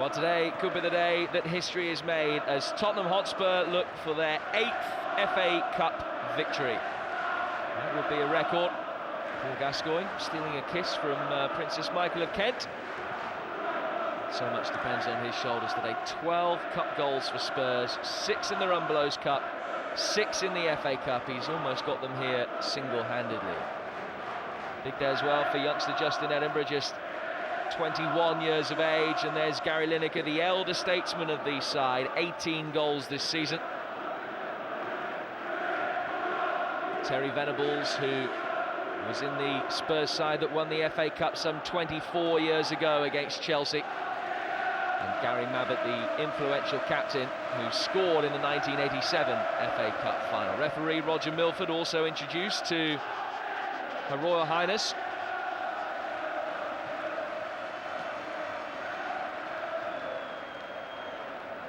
Well, today could be the day that history is made as Tottenham Hotspur look for their 8th FA Cup victory. That would be a record. Paul Gascoigne stealing a kiss from Princess Michael of Kent. So much depends on his shoulders today. 12 cup goals for Spurs, 6 in the Rumbelows Cup, 6 in the FA Cup. He's almost got them here single-handedly. Big day as well for youngster Justin Edinburgh, just 21 years of age, and there's Gary Lineker, the elder statesman of the side, 18 goals this season. Terry Venables, who was in the Spurs side that won the FA Cup some 24 years ago against Chelsea. And Gary Mabbutt, the influential captain who scored in the 1987 FA Cup final. Referee Roger Milford also introduced to Her Royal Highness.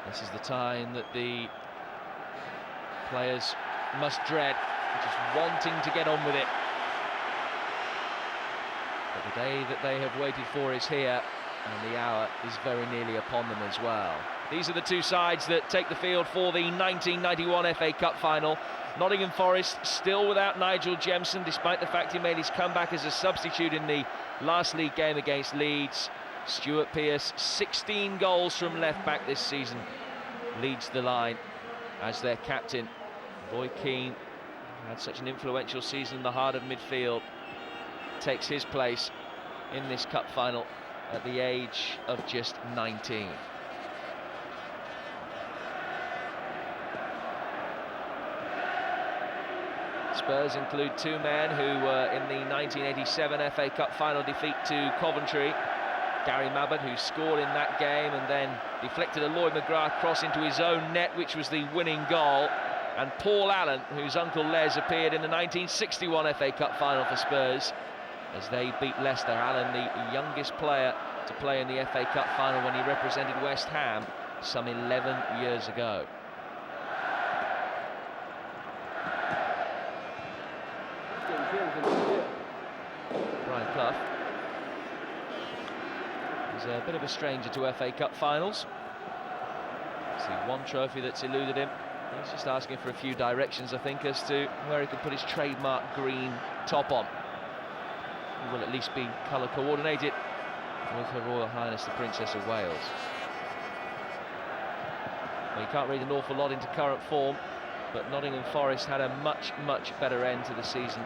This is the time that the players must dread, just wanting to get on with it. But the day that they have waited for is here, and the hour is very nearly upon them as well. These are the two sides that take the field for the 1991 FA Cup final. Nottingham Forest still without Nigel Jemson, despite the fact he made his comeback as a substitute in the last league game against Leeds. Stuart Pearce, 16 goals from left-back this season, leads the line as their captain. Roy Keane had such an influential season in the heart of midfield, takes his place in this cup final at the age of just 19. Spurs include two men who were in the 1987 FA Cup final defeat to Coventry. Gary Mabbutt, who scored in that game and then deflected a Lloyd McGrath cross into his own net, which was the winning goal. And Paul Allen, whose uncle Les appeared in the 1961 FA Cup final for Spurs as they beat Leicester. Allen, the youngest player to play in the FA Cup final when he represented West Ham some 11 years ago. Brian Clough is a bit of a stranger to FA Cup finals. See one trophy that's eluded him. He's just asking for a few directions, I think, as to where he can put his trademark green top on. He will at least be colour coordinated with Her Royal Highness the Princess of Wales. Well, you can't read an awful lot into current form, but Nottingham Forest had a much better end to the season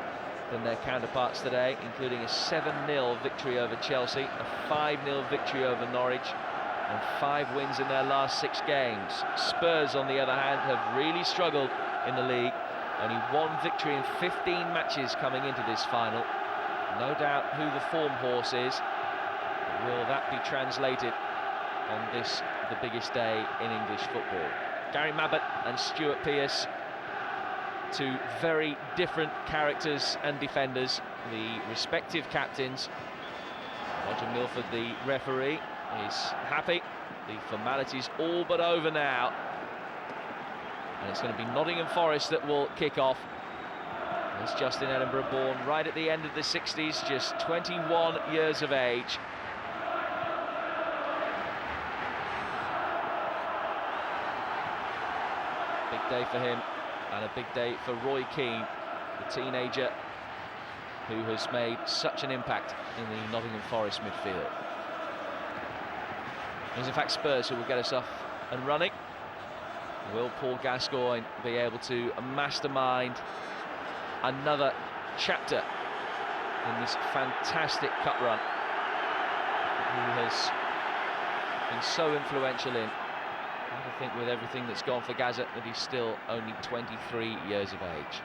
than their counterparts today, including a 7-0 victory over Chelsea, a 5-0 victory over Norwich, and 5 wins in their last 6 games. Spurs, on the other hand, have really struggled in the league. Only 1 victory in 15 matches coming into this final. No doubt who the form horse is. Will that be translated on this, the biggest day in English football? Gary Mabbutt and Stuart Pearce, two very different characters and defenders, the respective captains. Roger Milford, the referee, is happy. The formality's all but over now, and it's going to be Nottingham Forest that will kick off. There's Justin Edinburgh, born right at the end of the 60s, just 21 years of age. Big day for him, and a big day for Roy Keane, the teenager who has made such an impact in the Nottingham Forest midfield. It's in fact Spurs who will get us off and running. Will Paul Gascoigne be able to mastermind another chapter in this fantastic cup run he has been so influential in? I think with everything that's gone for Gazza that he's still only 23 years of age.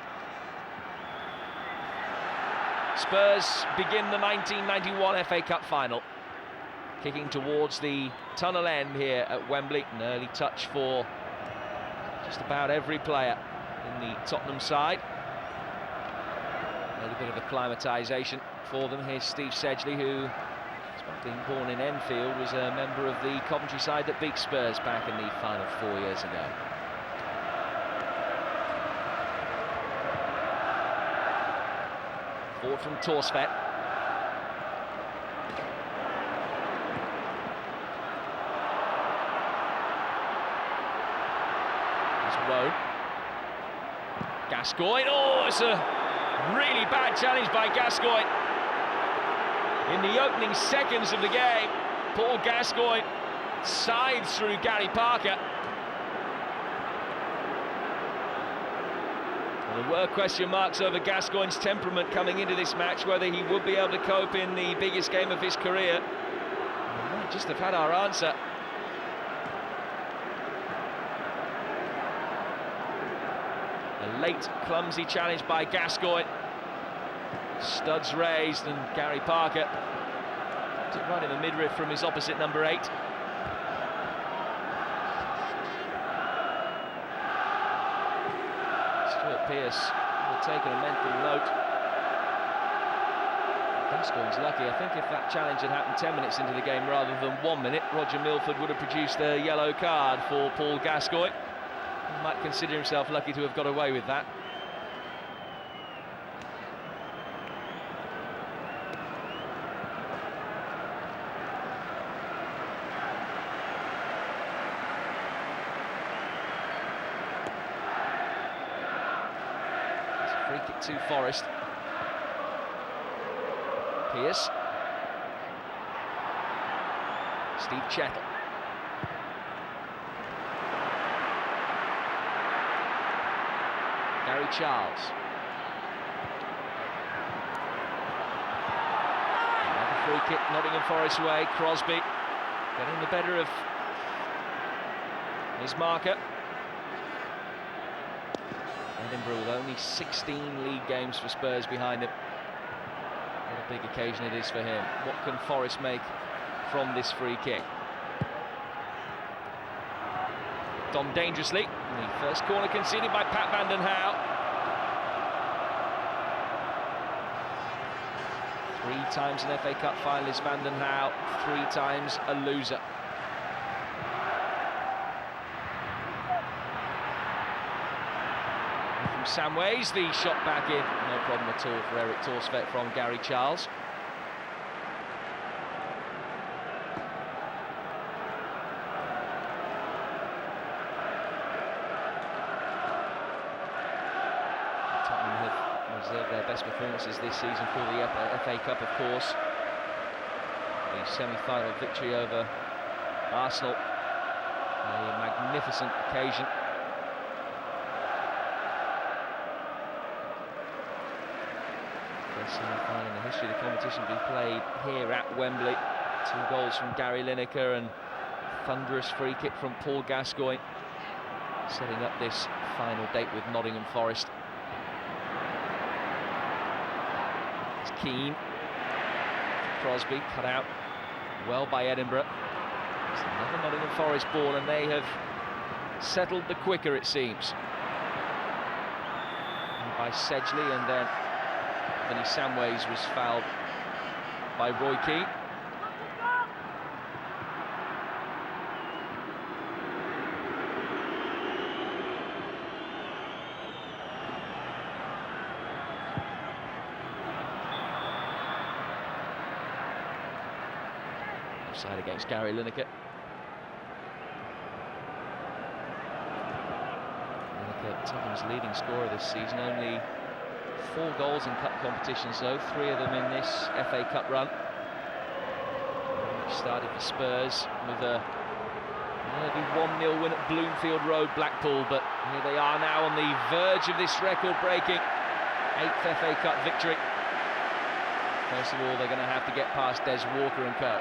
Spurs begin the 1991 FA Cup final, kicking towards the tunnel end here at Wembley. An early touch for just about every player in the Tottenham side. A little bit of acclimatisation for them. Here's Steve Sedgley, who, despite being born in Enfield, was a member of the Coventry side that beat Spurs back in the final 4 years ago. Forward from Torsvet. won't. Gascoigne, oh, it's a really bad challenge by Gascoigne. In the opening seconds of the game, Paul Gascoigne sides through Gary Parker. Well, there were question marks over Gascoigne's temperament coming into this match, whether he would be able to cope in the biggest game of his career. We might just have had our answer. A late, clumsy challenge by Gascoigne. Studs raised, and Gary Parker took right in the midriff from his opposite number 8. Stuart Pearce will take a mental note. Gascoigne's lucky. I think if that challenge had happened 10 minutes into the game rather than 1 minute, Roger Milford would have produced a yellow card for Paul Gascoigne. He might consider himself lucky to have got away with that. Free kick to Forest. Pearce. Steve Chettle. Gary Charles. Another free kick, Nottingham Forest way. Crosby getting the better of his marker. Edinburgh with only 16 league games for Spurs behind him. What a big occasion it is for him. What can Forest make from this free kick? Done dangerously. The first corner conceded by Pat van den Hauwe. 3 times an FA Cup finalist Van den Hauwe, 3 times a loser. Samways, the shot back in, no problem at all for Eric Torsvet from Gary Charles. Tottenham have reserved their best performances this season for the FA Cup, of course. The semi-final victory over Arsenal, a magnificent occasion. Semi-final in the history of the competition to be played here at Wembley. 2 goals from Gary Lineker and thunderous free kick from Paul Gascoigne, setting up this final date with Nottingham Forest. It's Keane. Crosby cut out well by Edinburgh. It's another Nottingham Forest ball, and they have settled the quicker, it seems. And by Sedgley, and then Vinnie Samways was fouled by Roy Keane. Offside against Gary Lineker. Lineker, Tottenham's leading scorer this season, only 4 goals in cup competitions though, 3 of them in this FA Cup run. Which started for Spurs with a nearly 1-0 win at Bloomfield Road, Blackpool, but here they are now on the verge of this record-breaking 8th FA Cup victory. First of all, they're going to have to get past Des Walker and co.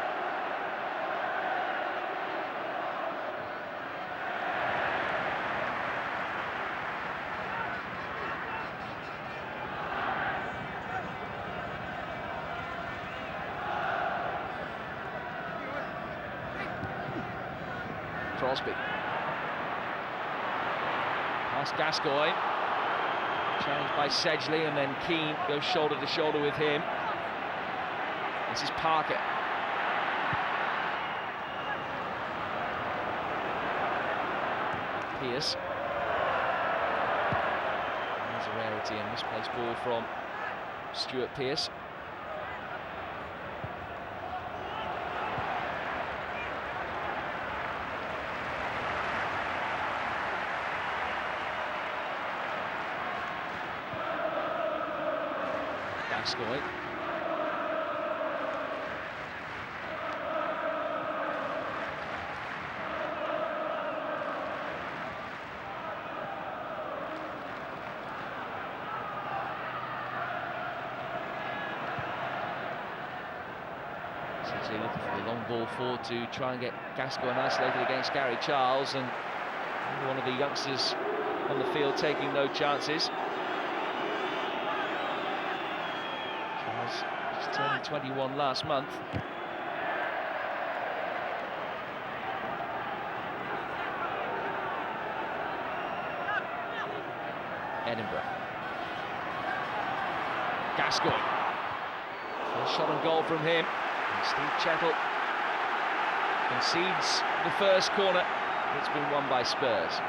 Crosby. Past Gascoigne. Challenged by Sedgley, and then Keane goes shoulder to shoulder with him. This is Parker. Pearce. There's a rarity, and misplaced ball from Stuart Pearce. Gascoigne. Essentially looking for the long ball forward to try and get Gascoigne isolated against Gary Charles, and one of the youngsters on the field taking no chances. Charles just turned 21 last month. Edinburgh. Gascoigne. First shot on goal from him. And Steve Chettle concedes the first corner. It's been won by Spurs.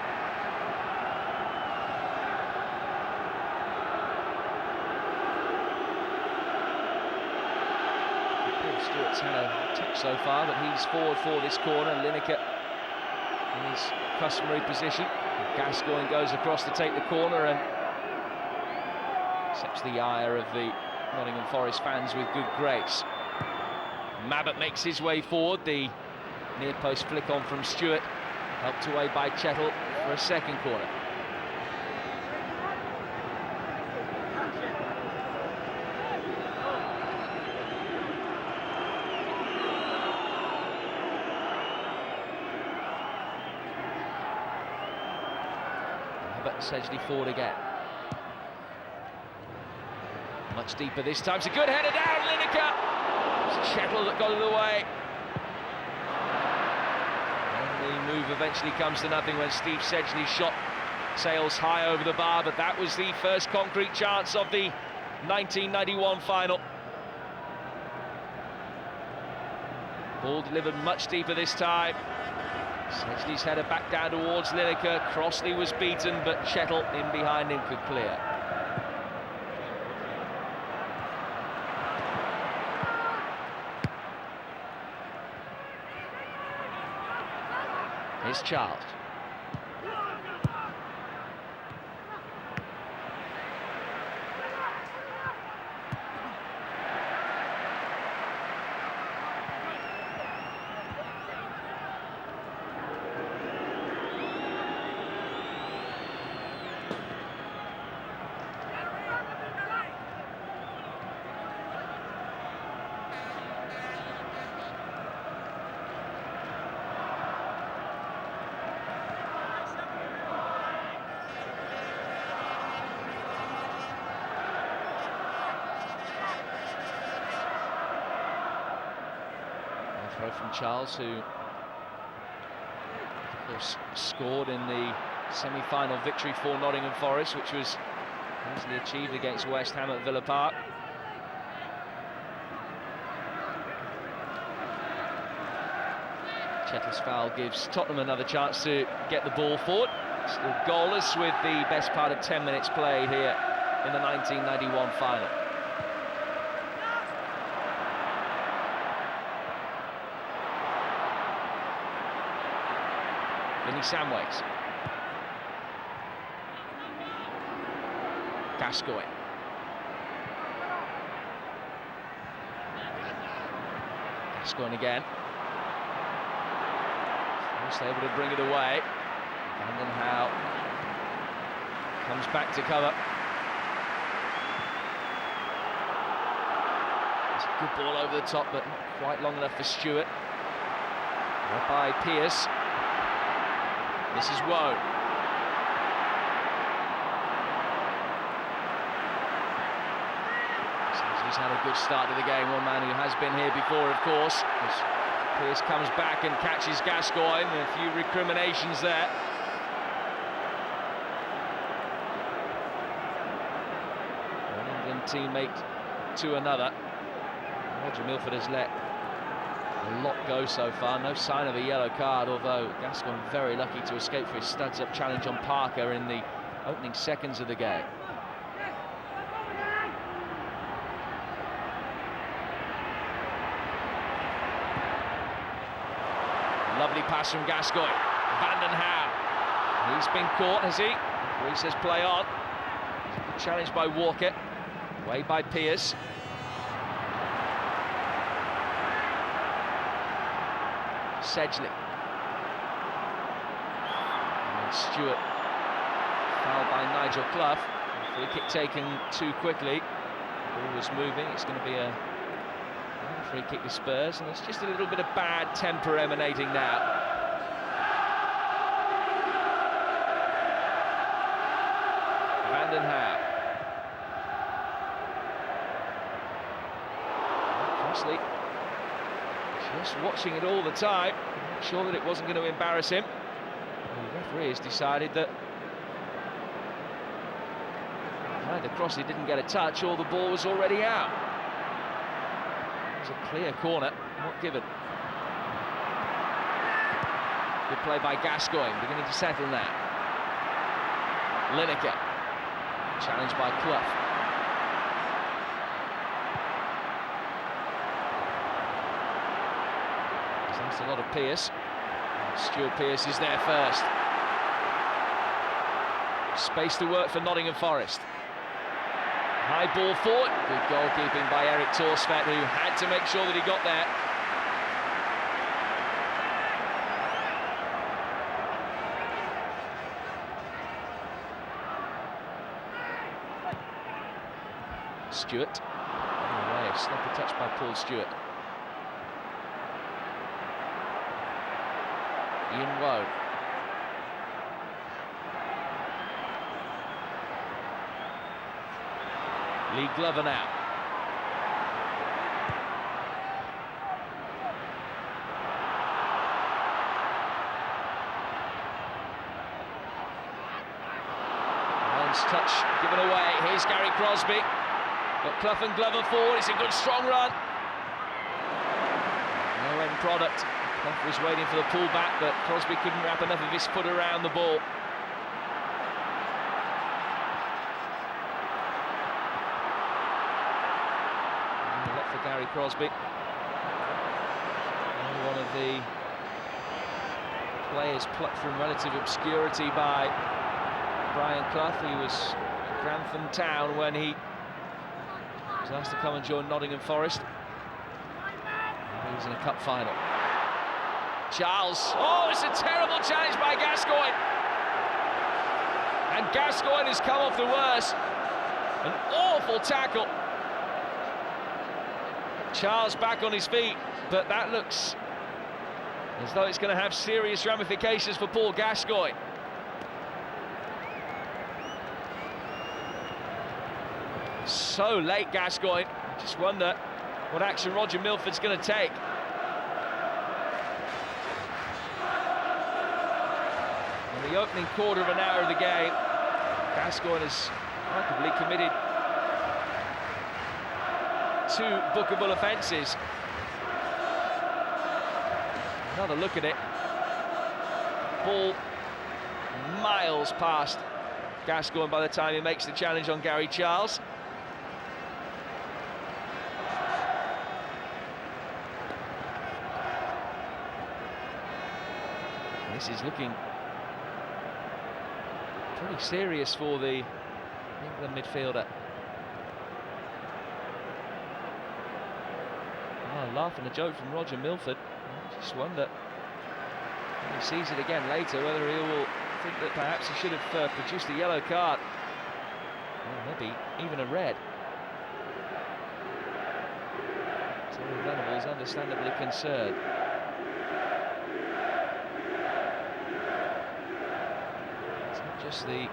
Paul Stewart's had a touch so far, but he's forward for this corner. Lineker in his customary position. Gascoigne goes across to take the corner and accepts the ire of the Nottingham Forest fans with good grace. Mabbutt makes his way forward. The near post flick on from Stewart, helped away by Chettle for a second corner. Mabbutt Sedgley forward again. Much deeper this time. It's a good header down, Lineker. It's Chettle that got it away. And the move eventually comes to nothing when Steve Sedgley's shot sails high over the bar, but that was the first concrete chance of the 1991 final. Ball delivered much deeper this time. Sedgley's header back down towards Lineker. Crossley was beaten, but Chettle in behind him could clear. Here's Charles. Throw from Charles, who of course scored in the semi-final victory for Nottingham Forest, which was easily achieved against West Ham at Villa Park. Chettle's foul gives Tottenham another chance to get the ball forward. Still goalless with the best part of 10 minutes played here in the 1991 final. Vinny Samways. Gascoigne. Gascoigne again. First able to bring it away. Van Howe comes back to cover. It's a good ball over the top, but not quite long enough for Stewart. Right by Pearce. This is Woe. He's had a good start to the game. One man who has been here before, of course. As Pearce comes back and catches Gascoigne. A few recriminations there. One England teammate to another. Roger Milford has let a lot go so far. No sign of a yellow card, although Gascoigne very lucky to escape for his studs-up challenge on Parker in the opening seconds of the game. Lovely pass from Gascoigne. Van Howe. He's been caught, has he? He says play on. Challenged by Walker. Away by Pearce. Sedgley. And Stewart. Fouled by Nigel Clough. Free kick taken too quickly. Ball was moving. It's going to be a free kick to Spurs, and there's just a little bit of bad temper emanating now. Vanden Hauwe. Crossley just watching it all the time, not sure that it wasn't going to embarrass him. The referee has decided that either Crossley didn't get a touch or the ball was already out. It was a clear corner, not given. Good play by Gascoigne, beginning to settle now. Lineker, challenged by Clough. That's a lot of Pearce. Stuart Pearce is there first. Space to work for Nottingham Forest. High ball forward. Good goalkeeping by Eric Torsfet, who had to make sure that he got there. Stewart. Away, a sloppy touch by Paul Stewart. Ian Woe. Lee Glover now. Allen's touch given away. Here's Gary Crosby. Got Clough and Glover forward. It's a good strong run. No end product. Clough was waiting for the pullback, but Crosby couldn't wrap enough of his foot around the ball. For Gary Crosby, one of the players plucked from relative obscurity by Brian Clough. He was at Grantham Town when he was asked to come and join Nottingham Forest. He was in a cup final. Charles, oh, it's a terrible challenge by Gascoigne. And Gascoigne has come off the worst. An awful tackle. Charles back on his feet, but that looks as though it's going to have serious ramifications for Paul Gascoigne. So late, Gascoigne. Just wonder what action Roger Milford's going to take. In the opening quarter of an hour of the game, Gascoigne has arguably committed 2 bookable offences. Another look at it. Ball miles past Gascoigne by the time he makes the challenge on Gary Charles. This is looking pretty serious for the England midfielder. Laugh and a joke from Roger Milford. I just wonder when he sees it again later whether he will think that perhaps he should have produced a yellow card, or maybe even a red. Terry Venables understandably concerned. It's not just the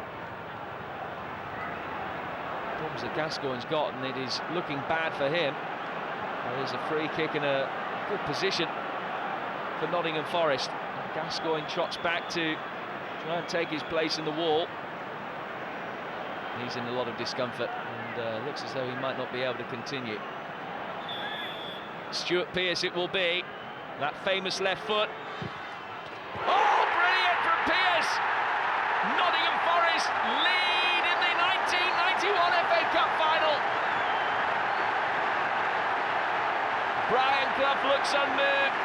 problems that Gascoigne's got, and it is looking bad for him. There's a free kick in a good position for Nottingham Forest. Gascoigne trots back to try and take his place in the wall. He's in a lot of discomfort and looks as though he might not be able to continue. Stuart Pearce it will be. That famous left foot. Oh, brilliant from Pearce! Nottingham Forest lead in the 1991 FA Cup final. Brian Clough looks unmoved,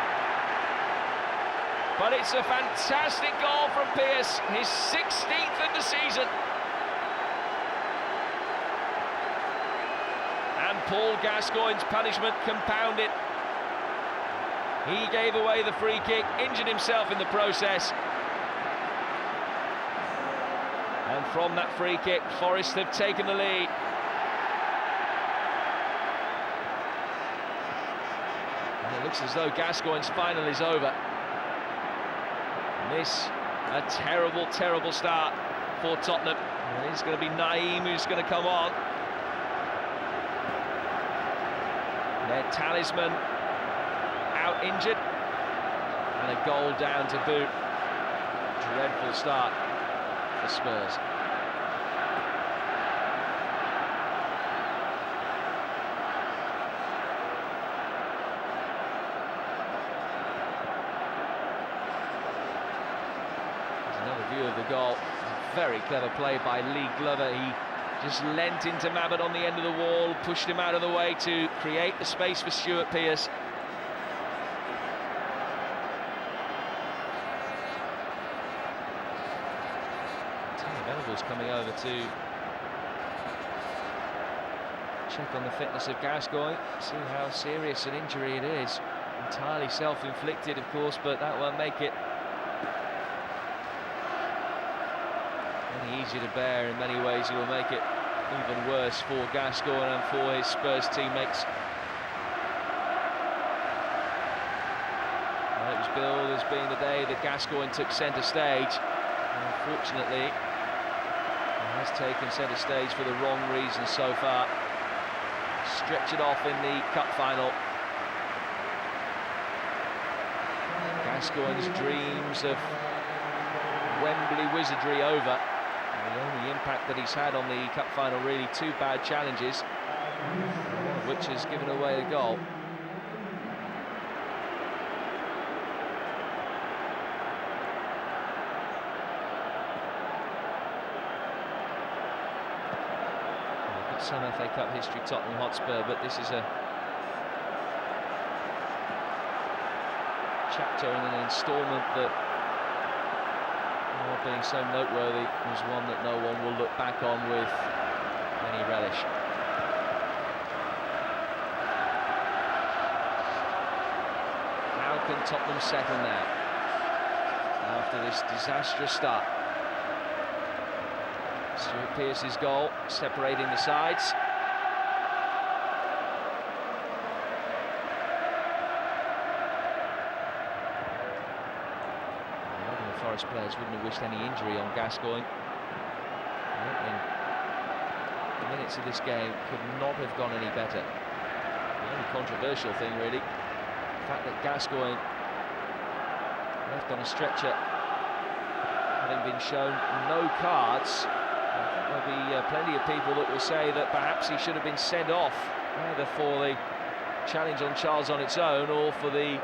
but it's a fantastic goal from Pearce, his 16th of the season. Paul Gascoigne's punishment compounded. He gave away the free kick, injured himself in the process. And from that free kick, Forest have taken the lead. And it looks as though Gascoigne's final is over. And this, a terrible, terrible start for Tottenham. And it's going to be Naeem who's going to come on. Their talisman out injured. And a goal down to boot. Dreadful start for Spurs. There's another view of the goal. Very clever play by Lee Glover. He just leant into Mabbutt on the end of the wall, pushed him out of the way to create the space for Stuart Pearce. Coming over to check on the fitness of Gascoigne, see how serious an injury it is. Entirely self-inflicted, of course, but that won't make it any easier to bear. In many ways, it will make it even worse for Gascoigne and for his Spurs teammates. It was billed as being the day that Gascoigne took centre stage. Unfortunately, has taken centre stage for the wrong reasons so far. Stretch it off in the cup final. Gascoigne's dreams of Wembley wizardry over. And the only impact that he's had on the cup final, really two bad challenges, one of which has given away the goal. Some FA Cup history, Tottenham Hotspur, but this is a chapter in an instalment that, being so noteworthy, was one that no one will look back on with any relish. How can Tottenham settle now after this disastrous start? Stuart Pearce's goal, separating the sides. The Forest players wouldn't have wished any injury on Gascoigne. The minutes of this game could not have gone any better. The only controversial thing, really, the fact that Gascoigne left on a stretcher, having been shown no cards. I think there'll be plenty of people that will say that perhaps he should have been sent off, either for the challenge on Charles on its own or for the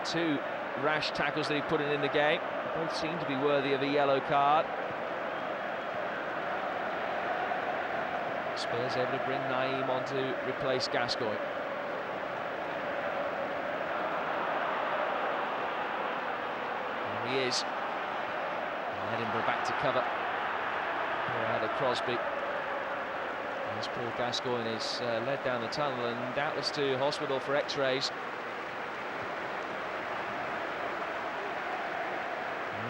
two rash tackles that he put in the game. Both seem to be worthy of a yellow card. Spurs able to bring Naeem on to replace Gascoigne. There he is. Edinburgh back to cover. Out of Crosby. As Paul Gascoigne is led down the tunnel and doubtless to hospital for x-rays.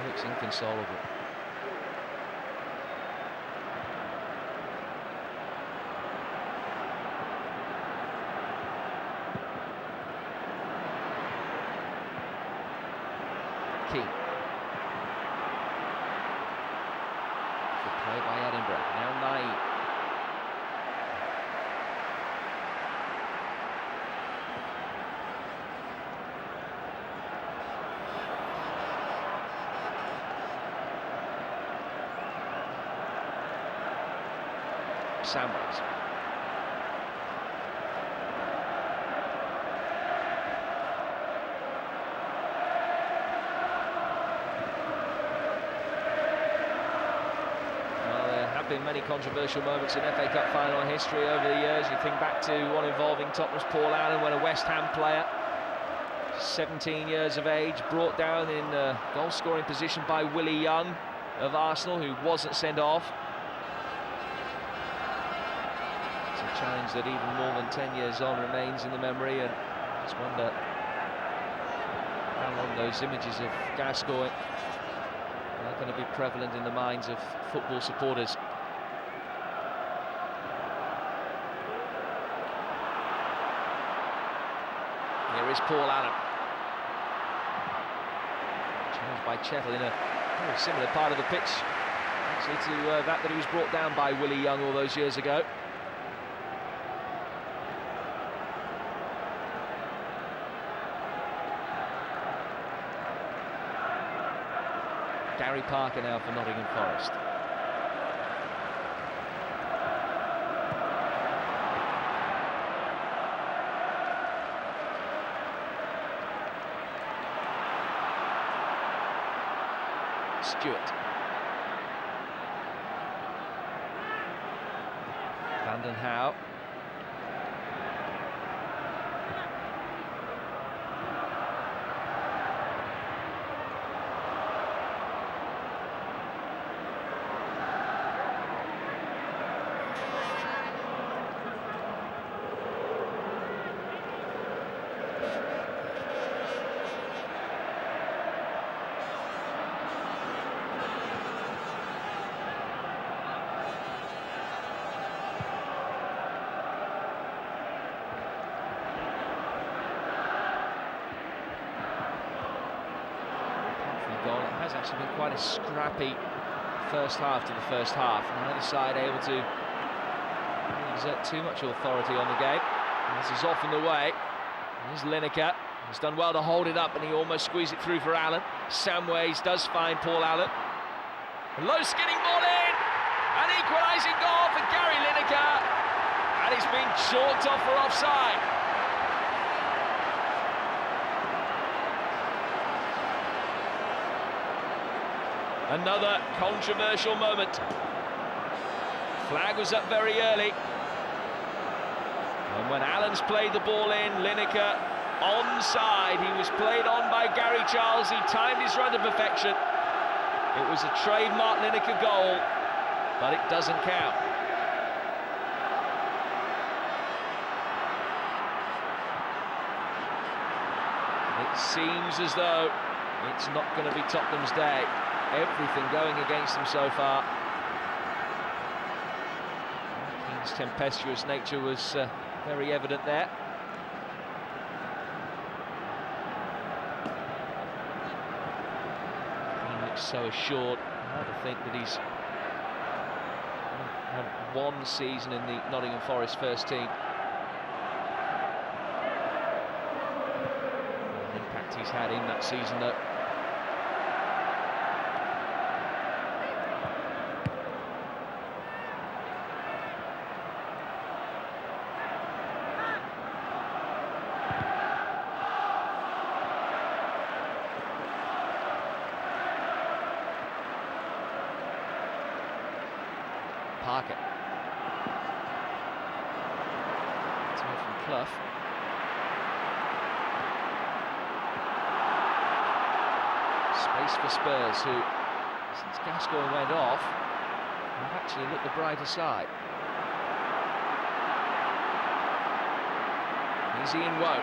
He looks inconsolable. Key. Play by Edinburgh, now Naeem. Samways. Been many controversial moments in FA Cup final history over the years. You think back to one involving Tottenham's Paul Allen, when a West Ham player, 17 years of age, brought down in goal-scoring position by Willie Young of Arsenal, who wasn't sent off. It's a challenge that even more than 10 years on remains in the memory, and I just wonder how long those images of Gascoigne are going to be prevalent in the minds of football supporters. Here is Paul Allen. Challenged by Chettle in a very similar part of the pitch, actually, to that he was brought down by Willie Young all those years ago. Gary Parker now for Nottingham Forest. Stewart. Vanden Howe. It has actually been quite a scrappy first half to the first half. Neither side able to exert too much authority on the game. And this is off in the way. Here's Lineker. He's done well to hold it up, and he almost squeezed it through for Allen. Samways does find Paul Allen. A low skinning ball in. An equalising goal for Gary Lineker. And he's been chalked off for offside. Another controversial moment. Flag was up very early. And when Allen's played the ball in, Lineker onside. He was played on by Gary Charles. He timed his run to perfection. It was a trademark Lineker goal, but it doesn't count. It seems as though it's not going to be Tottenham's day. Everything going against them so far. His tempestuous nature was very evident there. He looks so assured. Hard to think that he's had one season in the Nottingham Forest first team. The impact he's had in that season, though. Parker. It's away from Clough. Space for Spurs, who, since Gascoigne went off, have actually looked the brighter side. Here's Ian Woe.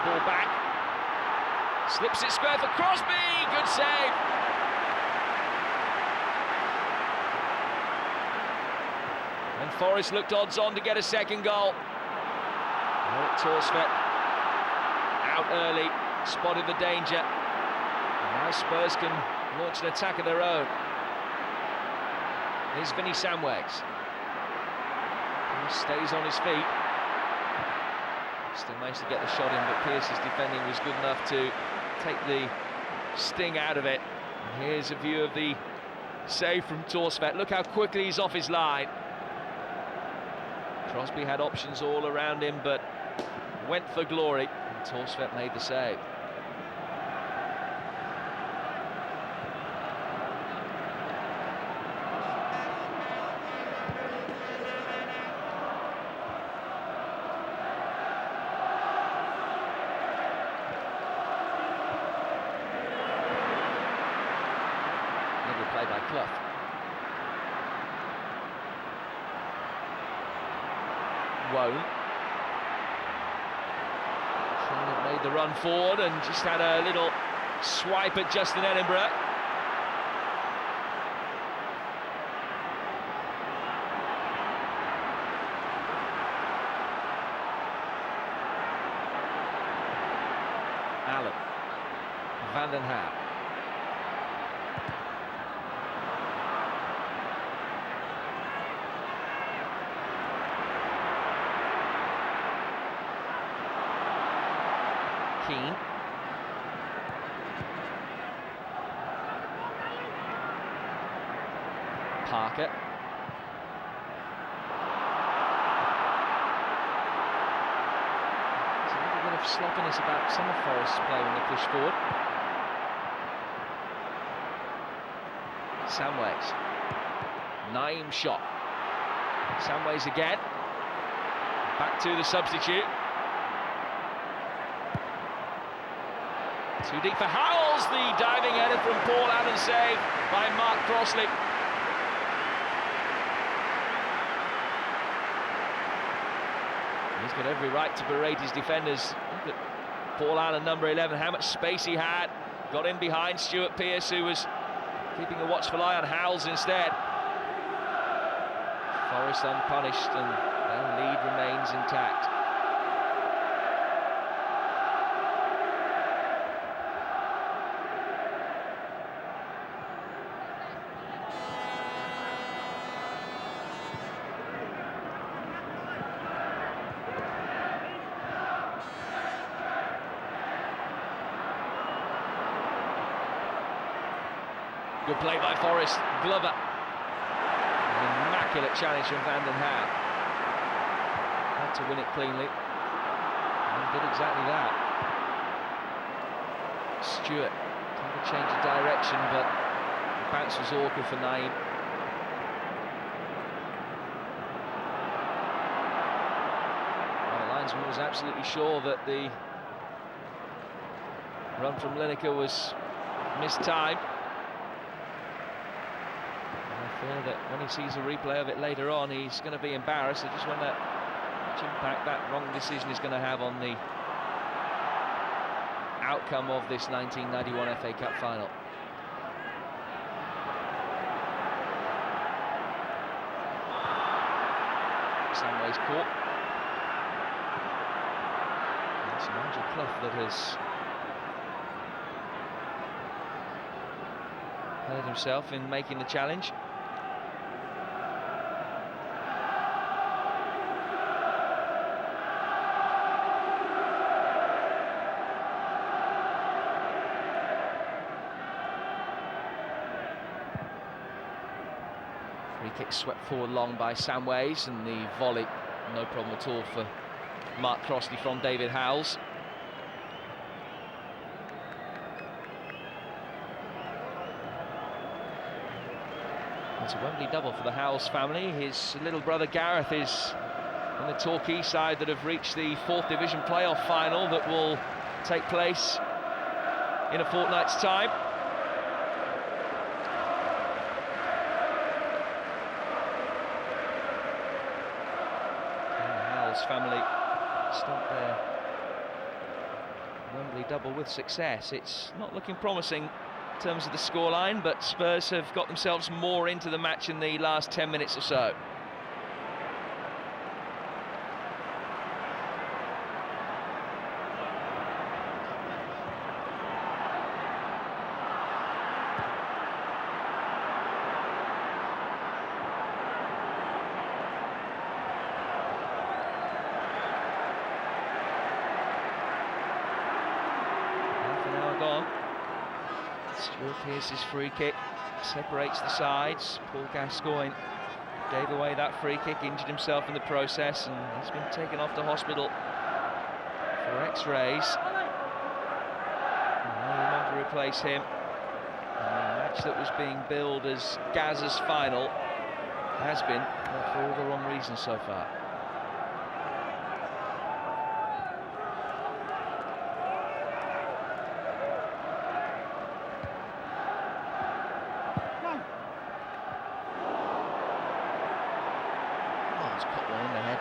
Ball back. Slips it square for Crosby. Good save. And Forest looked odds on to get a second goal. Torsvet out early, spotted the danger. And now Spurs can launch an attack of their own. Here's Vinny Samways. He stays on his feet. Still managed to get the shot in, but Pearce's defending was good enough to take the sting out of it. And here's a view of the save from Torsvet. Look how quickly he's off his line. Crosby had options all around him, but went for glory, and Torsvet made the save. Lovely play by Clough. won't. Made the run forward and just had a little swipe at Justin Edinburgh. Allen, Van den Haar. Keane. Parker. There's a little bit of sloppiness about some of Forest's play when they push forward. Samways. Naeem shot. Samways again. Back to the substitute. Too deep for Howells, the diving header from Paul Allen, saved by Mark Crossley. He's got every right to berate his defenders. Look at Paul Allen, number 11, how much space he had. Got in behind Stuart Pearce, who was keeping a watchful eye on Howells instead. Forest unpunished and their lead remains intact. Good play by Forest. Glover. An immaculate challenge from Van den Haar. Had to win it cleanly. And did exactly that. Stewart tried to change the direction, but the bounce was awkward for Naeem. Well, the linesman was absolutely sure that the run from Lineker was mistimed. I fear that when he sees a replay of it later on, he's going to be embarrassed. I just wonder how much impact that wrong decision is going to have on the outcome of this 1991 FA Cup final. Samways caught. It's Nigel Clough that has hurt himself in making the challenge. Free kick swept forward long by Samways, and the volley, no problem at all for Mark Crossley from David Howells. It's a Wembley double for the Howells family. His little brother Gareth is in the Torquay side that have reached the 4th Division playoff final that will take place in a fortnight's time. And the Howells family start their Wembley double with success. It's not looking promising in terms of the scoreline, but Spurs have got themselves more into the match in the last 10 minutes or so. Half an hour gone. Stuart Pearce's free kick separates the sides. Paul Gascoigne gave away that free kick, injured himself in the process, and he's been taken off to hospital for x-rays. No one to replace him. And the match that was being billed as Gazza's final has been, but for all the wrong reasons so far.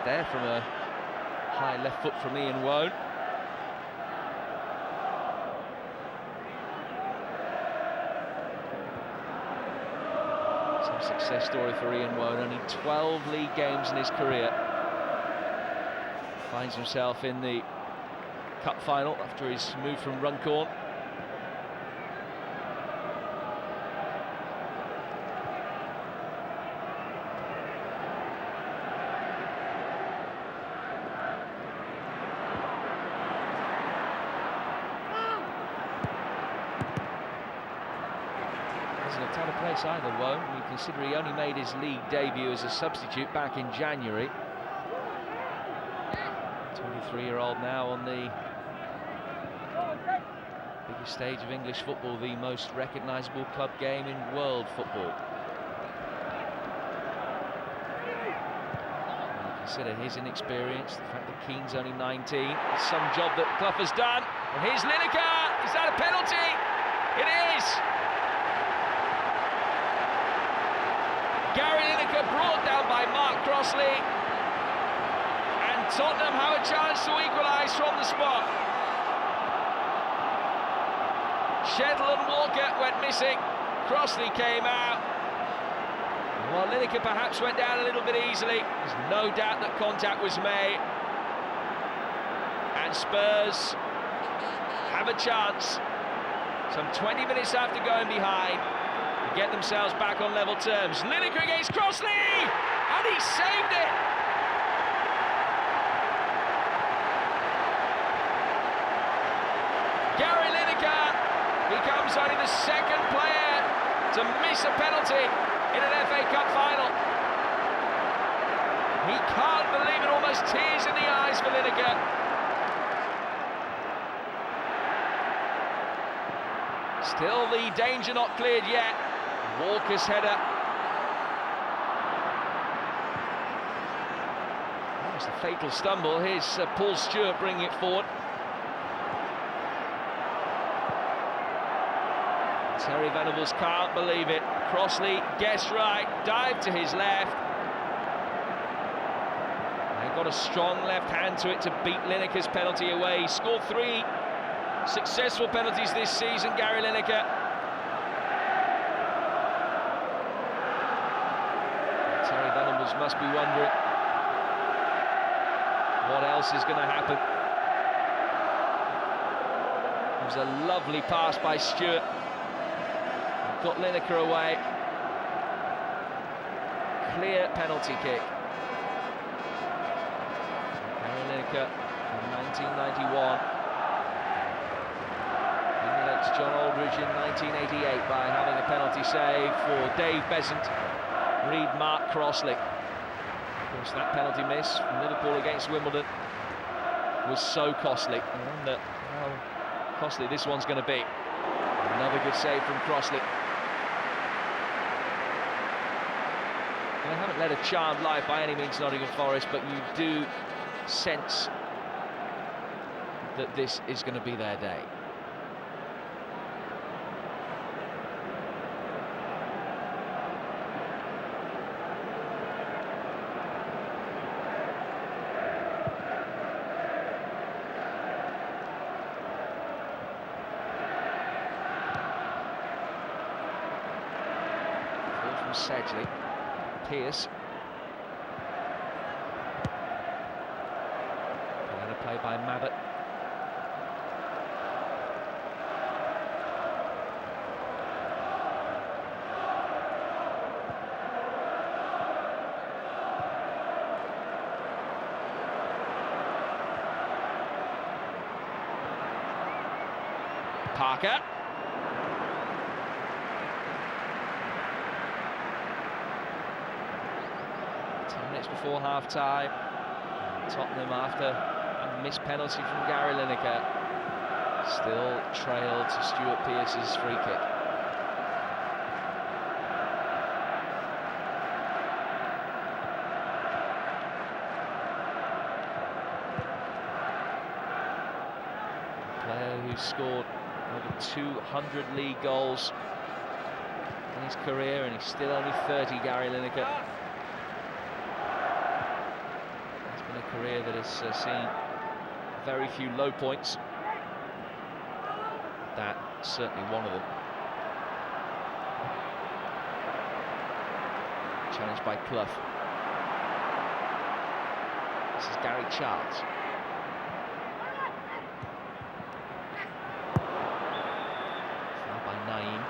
There from a High left foot from Ian Woan. Some success story for Ian Woan. Only 12 league games in his career. Finds himself in the cup final after his move from Runcorn. Hasn't a ton of place either, Woan. You consider he only made his league debut as a substitute back in January. 23-year-old now on the biggest stage of English football, the most recognisable club game in world football. And you consider his inexperience, the fact that Keane's only 19. It's some job that Clough has done. And here's Lineker. Is that a penalty? It is. Gary Lineker brought down by Mark Crossley. And Tottenham have a chance to equalise from the spot. Shettle and Walker went missing. Crossley came out. While Lineker perhaps went down a little bit easily, there's no doubt that contact was made. And Spurs have a chance, some 20 minutes after going behind, to get themselves back on level terms. Lineker against Crossley! And he saved it! Gary Lineker becomes only the second player to miss a penalty in an FA Cup final. He can't believe it, almost tears in the eyes for Lineker. Still the danger not cleared yet. Walker's header. There's the fatal stumble. Here's Paul Stewart bringing it forward. Terry Venables can't believe it. Crossley guessed right, dived to his left. They got a strong left hand to it to beat Lineker's penalty away. He scored 3 successful penalties this season, Gary Lineker. Terry Venables must be wondering what else is going to happen. It was a lovely pass by Stewart. Got Lineker away. Clear penalty kick. Gary Lineker in 1991 emulates John Aldridge in 1988 by having a penalty save for Dave Besant, read Mark Crossley. Of course, that penalty miss from Liverpool against Wimbledon was so costly. I wonder how costly this one's going to be. Another good save from Crossley. They haven't led a charmed life by any means, Nottingham Forest, but you do sense that this is going to be their day. Ball from Sedgley. Pearce. And a play by Mabbott. Parker. Before half-time, Tottenham, after a missed penalty from Gary Lineker, still trailed to Stuart Pearce's free kick. A player who's scored over 200 league goals in his career, and he's still only 30, Gary Lineker. career that has seen very few low points. That's certainly one of them. Challenged by Clough. This is Gary Charles. Foul by Naeem.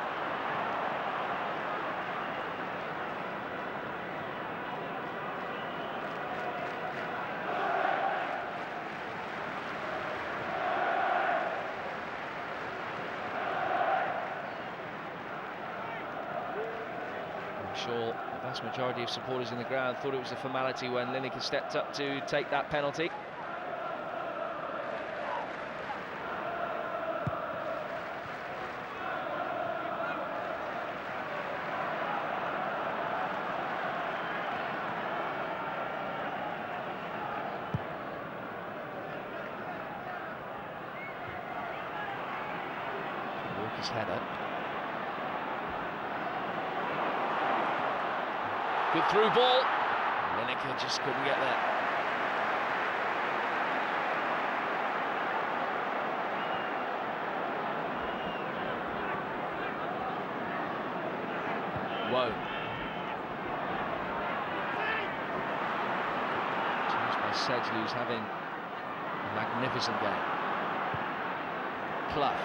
Sure, the vast majority of supporters in the ground thought it was a formality when Lineker stepped up to take that penalty. Walker's header. Good through ball. Lineker just couldn't get there. Whoa. Changed by Sedgley, who's having a magnificent game. Clough.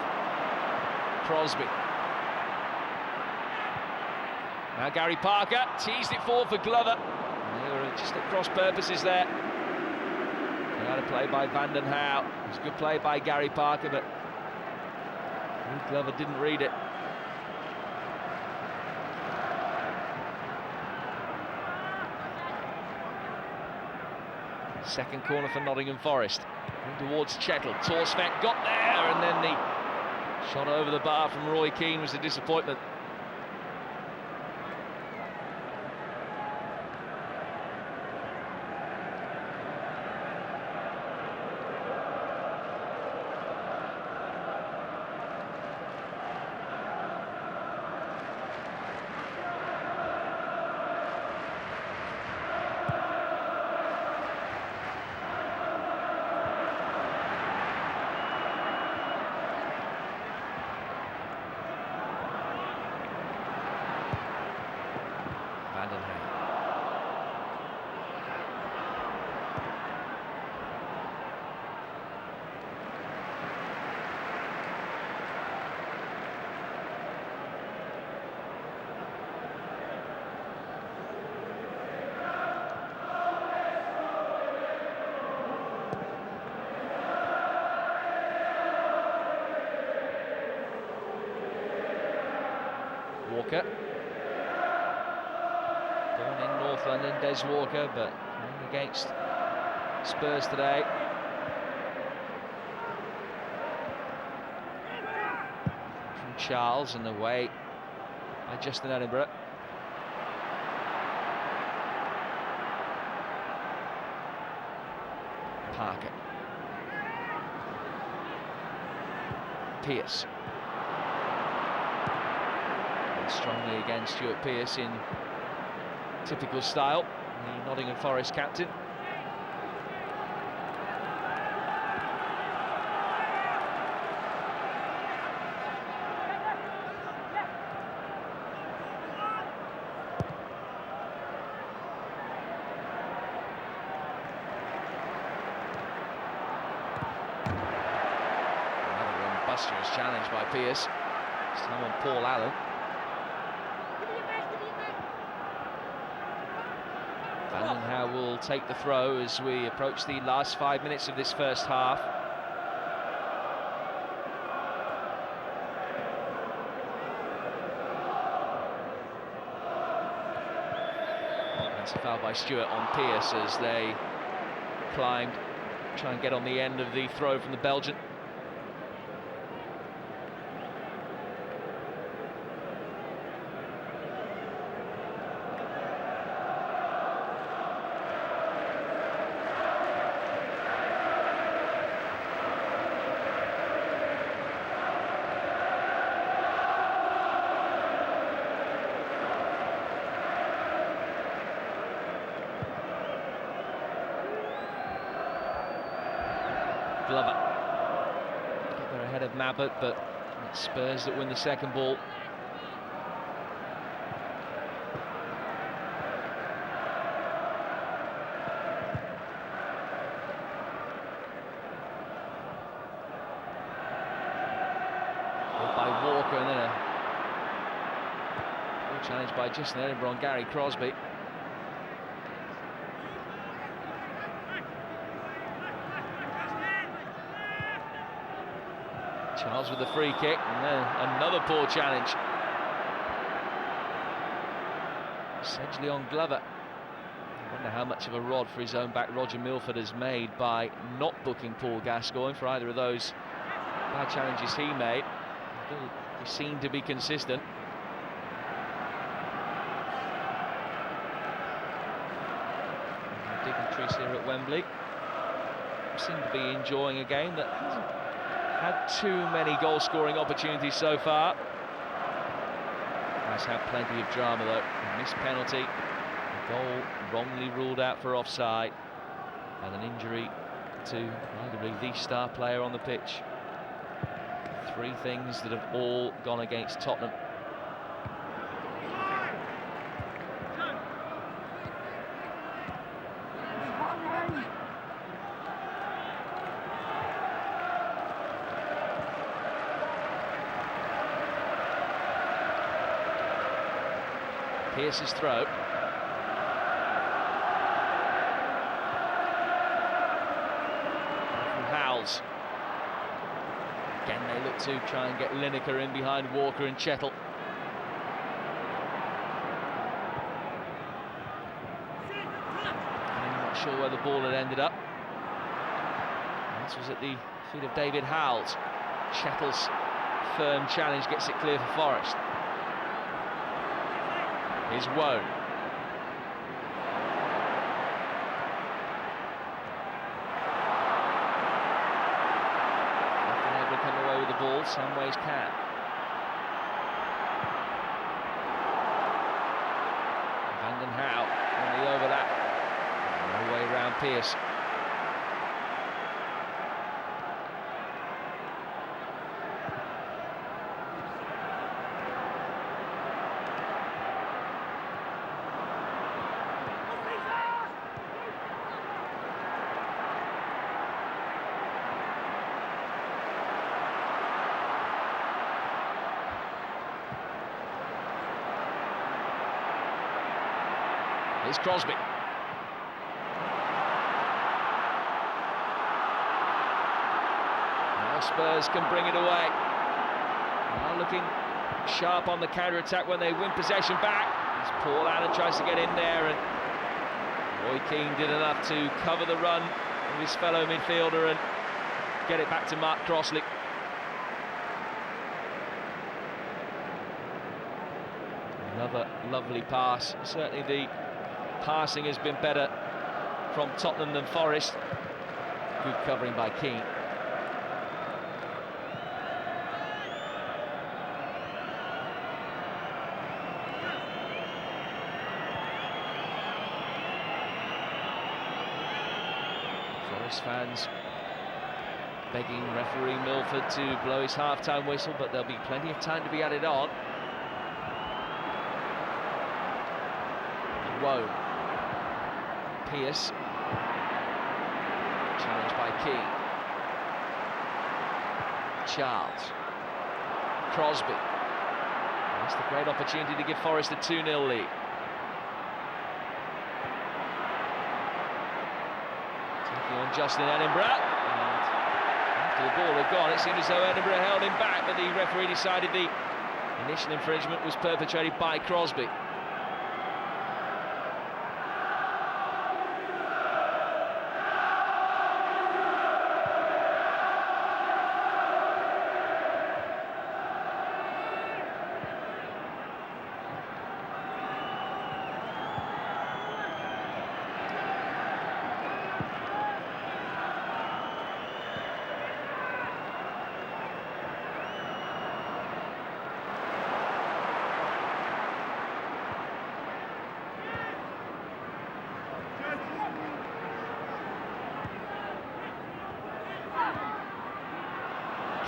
Crosby. Now Gary Parker teased it forward for Glover. They were just at cross purposes there. They had a play by Van den Hauwe. It was a good play by Gary Parker, but Glover didn't read it. Second corner for Nottingham Forest. In towards Chettle. Torsvek got there, and then the shot over the bar from Roy Keane was a disappointment. Walker. Born in North London, Des Walker, but playing against Spurs today. From Charles and away by Justin Edinburgh. Parker. Pearce. Strongly against Stuart Pearce in typical style, the Nottingham Forest captain. Another rumbustious challenge by Pearce. This time on Paul Allen. Van den Hauwe will take the throw as we approach the last 5 minutes of this first half. That's a foul by Stewart on Pearce as they climbed, try and get on the end of the throw from the Belgian. Glover. Got there ahead of Mabbutt, but it's Spurs that win the second ball. By Walker, and then a full challenge by Justin Edinburgh on Gary Crosby. Charles with the free kick, and then another poor challenge. Sedgley on Glover. I wonder how much of a rod for his own back Roger Milford has made by not booking Paul Gascoigne for either of those bad challenges he made. He seemed to be consistent. Dignitaries here at Wembley seem to be enjoying a game that hasn't had too many goal-scoring opportunities so far. Has had plenty of drama though. A missed penalty, a goal wrongly ruled out for offside, and an injury to arguably the star player on the pitch. Three things that have all gone against Tottenham. Pearce's throw. From Howells. Again, they look to try and get Lineker in behind Walker and Chettle. I'm not sure where the ball had ended up. This was at the feet of David Howells. Chettle's firm challenge gets it clear for Forest. Here's Woan. Ball, some ways can. Van den Hauwe on the overlap. No way around Pearce. Here's Crosby. Now Spurs can bring it away. Now looking sharp on the counter-attack when they win possession back. As Paul Allen tries to get in there, and Roy Keane did enough to cover the run of his fellow midfielder and get it back to Mark Crossley. Another lovely pass. Certainly the passing has been better from Tottenham than Forest. Good covering by Keane. Forest fans begging referee Milford to blow his half-time whistle, but there'll be plenty of time to be added on. Woan. Pearce. Challenged by Keane. Charles. Crosby. That's the great opportunity to give Forest a 2-0 lead. Taking on Justin Edinburgh. And after the ball had gone, it seemed as though Edinburgh held him back, but the referee decided the initial infringement was perpetrated by Crosby.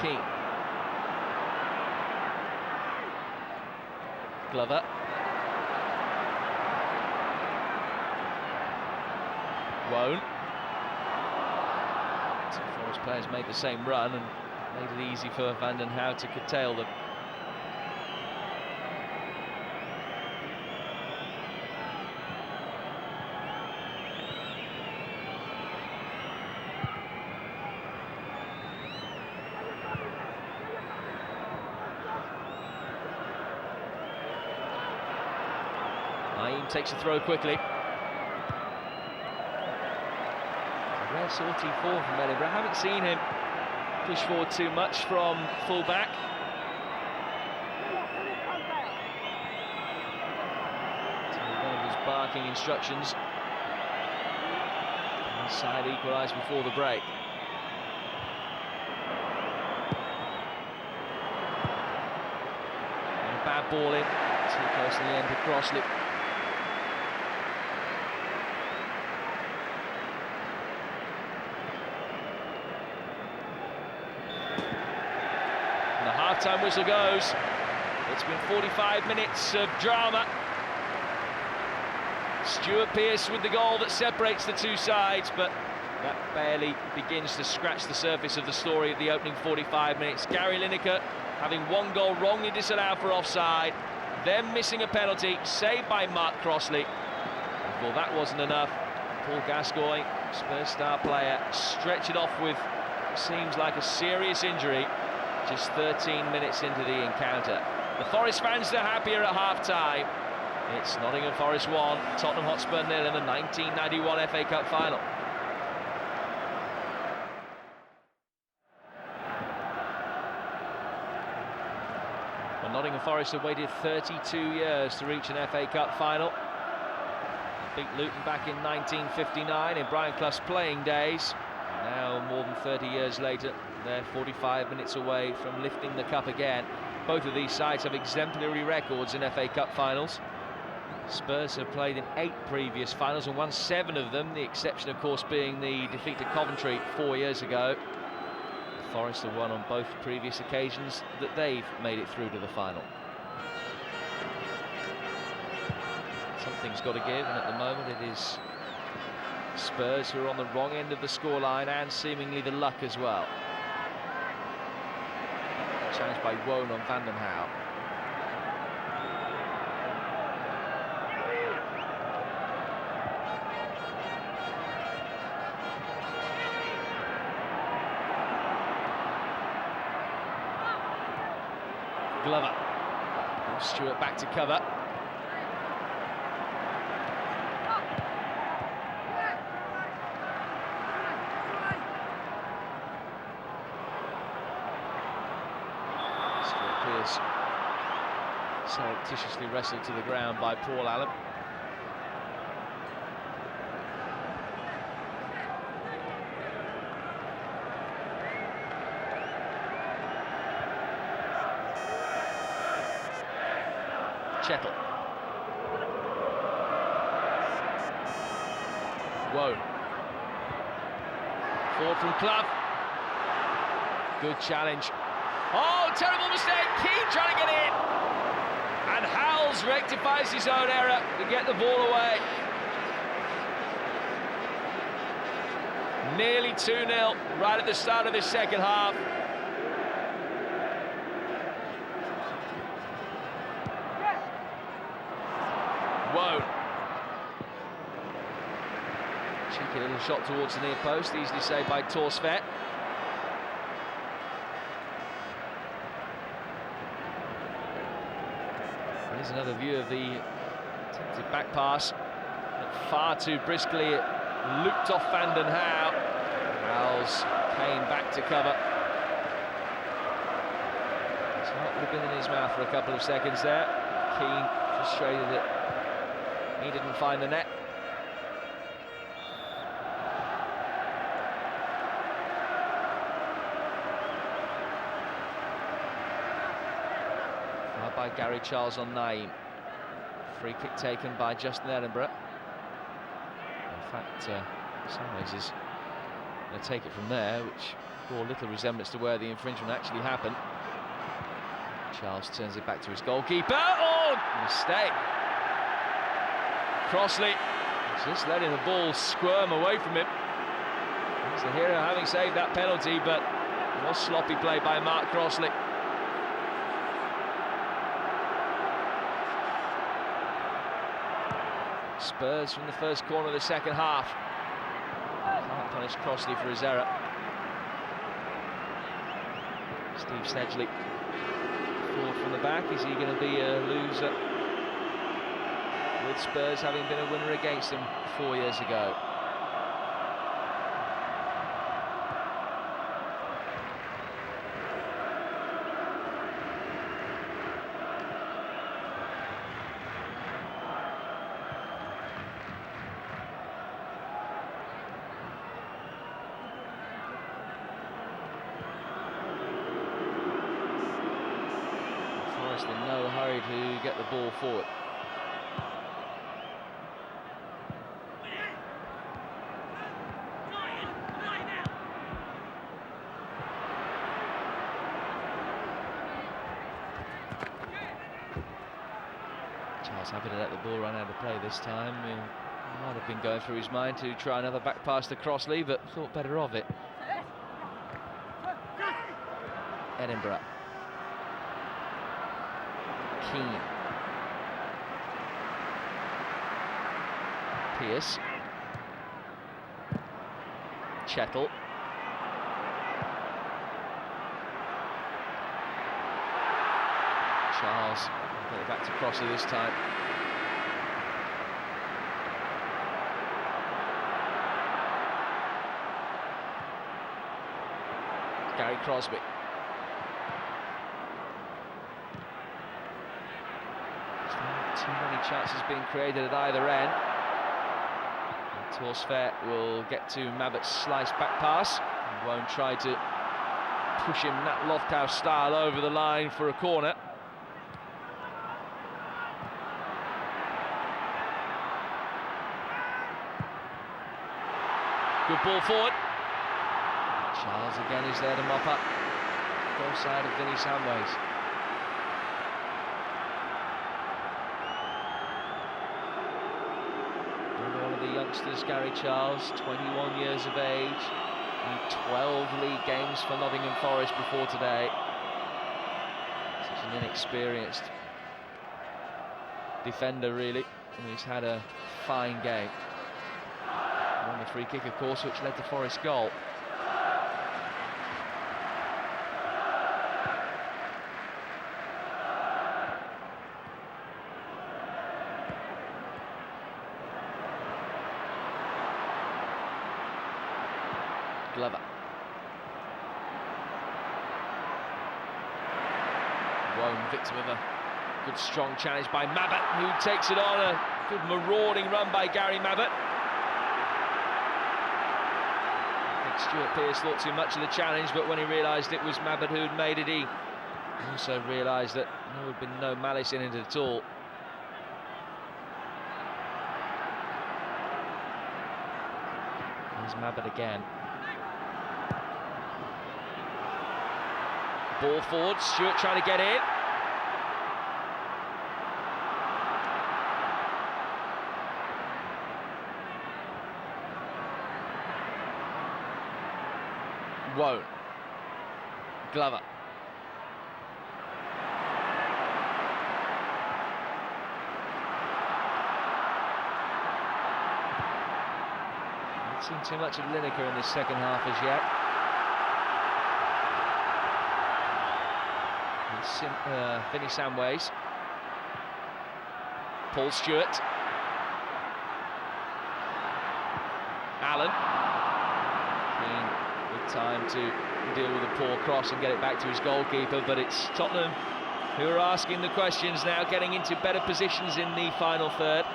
Keane. Glover. Won't. Two Forest players made the same run and made it easy for Van den Hauwe to curtail them. Takes a throw quickly. A rare sortie forward from Edinburgh. I haven't seen him push forward too much from full-back. One of his barking instructions. And the side equalised before the break. And a bad ball in. Too close to the end to Crossley. Time whistle goes. It's been 45 minutes of drama. Stuart Pearce with the goal that separates the two sides, but that barely begins to scratch the surface of the story of the opening 45 minutes. Gary Lineker having one goal wrongly disallowed for offside, then missing a penalty, saved by Mark Crossley. Well, that wasn't enough. Paul Gascoigne, Spurs star player, stretched it off with seems like a serious injury. Just 13 minutes into the encounter. The Forest fans are happier at half-time. It's Nottingham Forest 1, Tottenham Hotspur 0 in the 1991 FA Cup final. Well, Nottingham Forest have waited 32 years to reach an FA Cup final. They beat Luton back in 1959 in Brian Clough's playing days. Now, more than 30 years later, they're 45 minutes away from lifting the cup again. Both of these sides have exemplary records in FA Cup finals. Spurs have played in 8 previous finals and won 7 of them, the exception, of course, being the defeat to Coventry 4 years ago. Forest have won on both previous occasions that they've made it through to the final. Something's got to give, and at the moment it is Spurs who are on the wrong end of the scoreline and seemingly the luck as well. Challenged by Wone on Van den Hauwe. Glover. Stewart back to cover. Surreptitiously wrestled to the ground by Paul Allen. Chettle. Whoa. Forward from Clough. Good challenge. Oh, terrible mistake. Keane trying to get in. And Howells rectifies his own error to get the ball away. Nearly 2-0 right at the start of this second half. Whoa. Cheeky little shot towards the near post, easily saved by Torsvet. Here's another view of the attempted back pass, but far too briskly it looped off Van den Hauwe. Howells came back to cover. His heart would have been in his mouth for a couple of seconds there. Keane frustrated that he didn't find the net. By Gary Charles on Naeem. Free kick taken by Justin Edinburgh. In fact, in some ways is They take it from there, which bore little resemblance to where the infringement actually happened. Charles turns it back to his goalkeeper. Oh, mistake. Crossley just letting the ball squirm away from him. He's the hero having saved that penalty, but it was sloppy play by Mark Crossley. Spurs from the first corner of the second half. Can't punish Crossley for his error. Steve Sedgley forward from the back. Is he going to be a loser with Spurs having been a winner against him 4 years ago? Forest in no hurry to get the ball forward. Charles happy to let the ball run out of play this time. He might have been going through his mind to try another back pass to Crossley, but thought better of it. Edinburgh. Keane. Pearce. Chettle. Charles get it back to Crossley this time. Gary Crosby. Too many chances being created at either end. Torsfair will get to Mabbutt's slice back pass. He won't try to push him Nat Lofthouse style over the line for a corner. Good ball forward. Charles again is there to mop up. Goal side of Vinnie Samways. One of the youngsters, Gary Charles, 21 years of age, and 12 league games for Nottingham Forest before today. Such an inexperienced defender, really, and he's had a fine game. Won the free kick, of course, which led to Forest's goal. Glover. Wone victim of a good strong challenge by Mabbutt, who takes it on. A good marauding run by Gary Mabbutt. I think Stuart Pearce thought too much of the challenge, but when he realised it was Mabbutt who'd made it, he also realised that there had been no malice in it at all. Here's Mabbutt again. Ball forward, Stewart trying to get in. Won't. Glover. Not seen too much of Lineker in this second half as yet. Vinnie Samways. Paul Stewart. Allen. Keane with time to deal with a poor cross and get it back to his goalkeeper, but it's Tottenham who are asking the questions now, getting into better positions in the final third.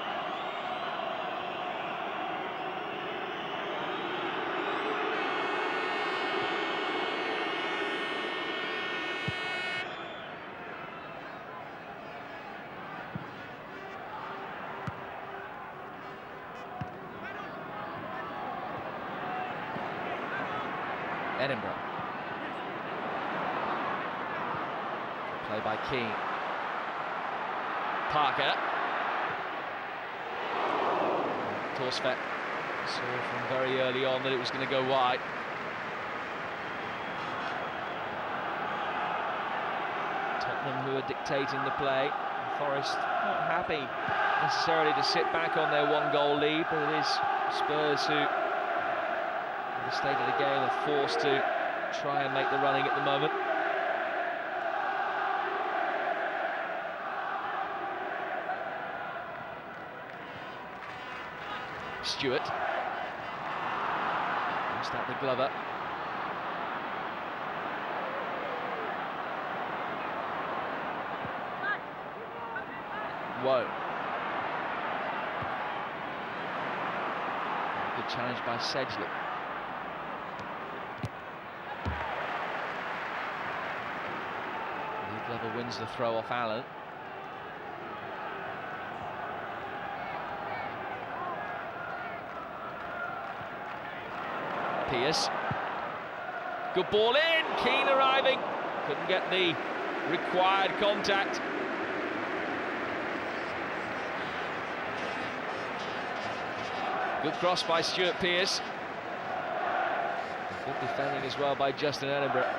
Edinburgh. Play by Keane. Parker. Torsvet saw from very early on that it was going to go wide. Tottenham, who are dictating the play. Forest not happy necessarily to sit back on their 1-goal lead, but it is Spurs who, in the state of the game, are forced to try and make the running at the moment. Stewart. Is that the Glover? Whoa. Good challenge by Sedgley. Glover wins the throw off Allen. Pierce. Good ball in. Keane arriving. Couldn't get the required contact. Good cross by Stuart Pearce. Good defending as well by Justin Edinburgh.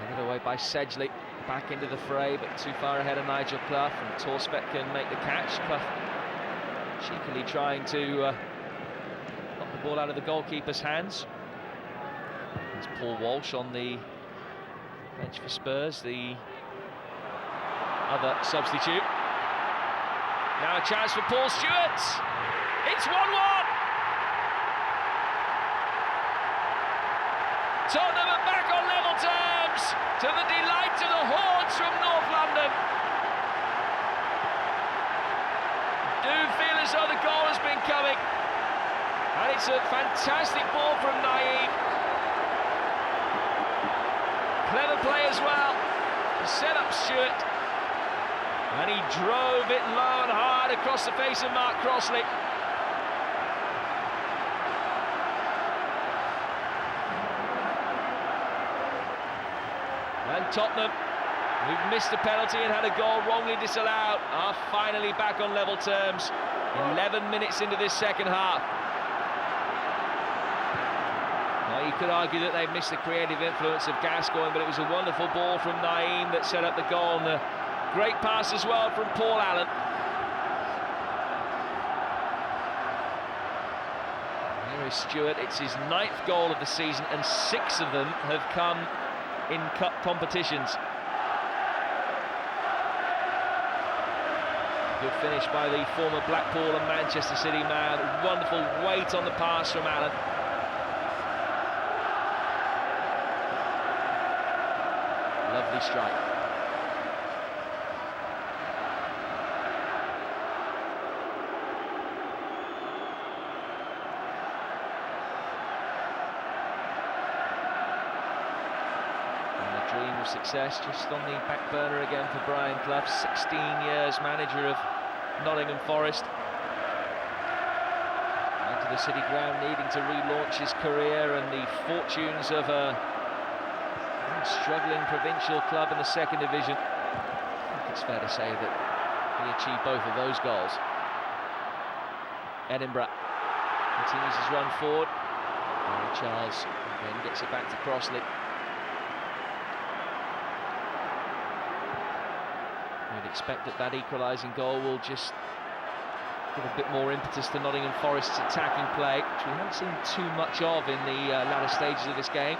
Headed away by Sedgley. Back into the fray, but too far ahead of Nigel Clough, and Torsvet can make the catch. Clough cheekily trying to knock the ball out of the goalkeeper's hands. It's Paul Walsh on the bench for Spurs, the other substitute. Now a chance for Paul Stewart. It's 1-1. Tottenham are back on level terms, to the delight of the hordes from North London. Do feel as though the goal has been coming, and it's a fantastic ball from Naeem. Clever play as well to set up Stewart, and he drove it low and hard across the face of Mark Crossley. And Tottenham, who've missed a penalty and had a goal wrongly disallowed, are finally back on level terms 11 minutes into this second half. Now, you could argue that they've missed the creative influence of Gascoigne, but it was a wonderful ball from Naeem that set up the goal, and a great pass as well from Paul Allen. Here is Stewart. It's his 9th goal of the season, and 6 of them have come in cup competitions. Good finish by the former Blackpool and Manchester City man. Wonderful weight on the pass from Allen. Lovely strike. Dream of success just on the back burner again for Brian Clough. 16 years manager of Nottingham Forest. Into the City ground, needing to relaunch his career, and the fortunes of a struggling provincial club in the 2nd division. I think it's fair to say that he achieved both of those goals. Edinburgh continues his run forward. Charles again gets it back to Crossley. You'd expect that equalising goal will just give a bit more impetus to Nottingham Forest's attacking play, which we haven't seen too much of in the latter stages of this game.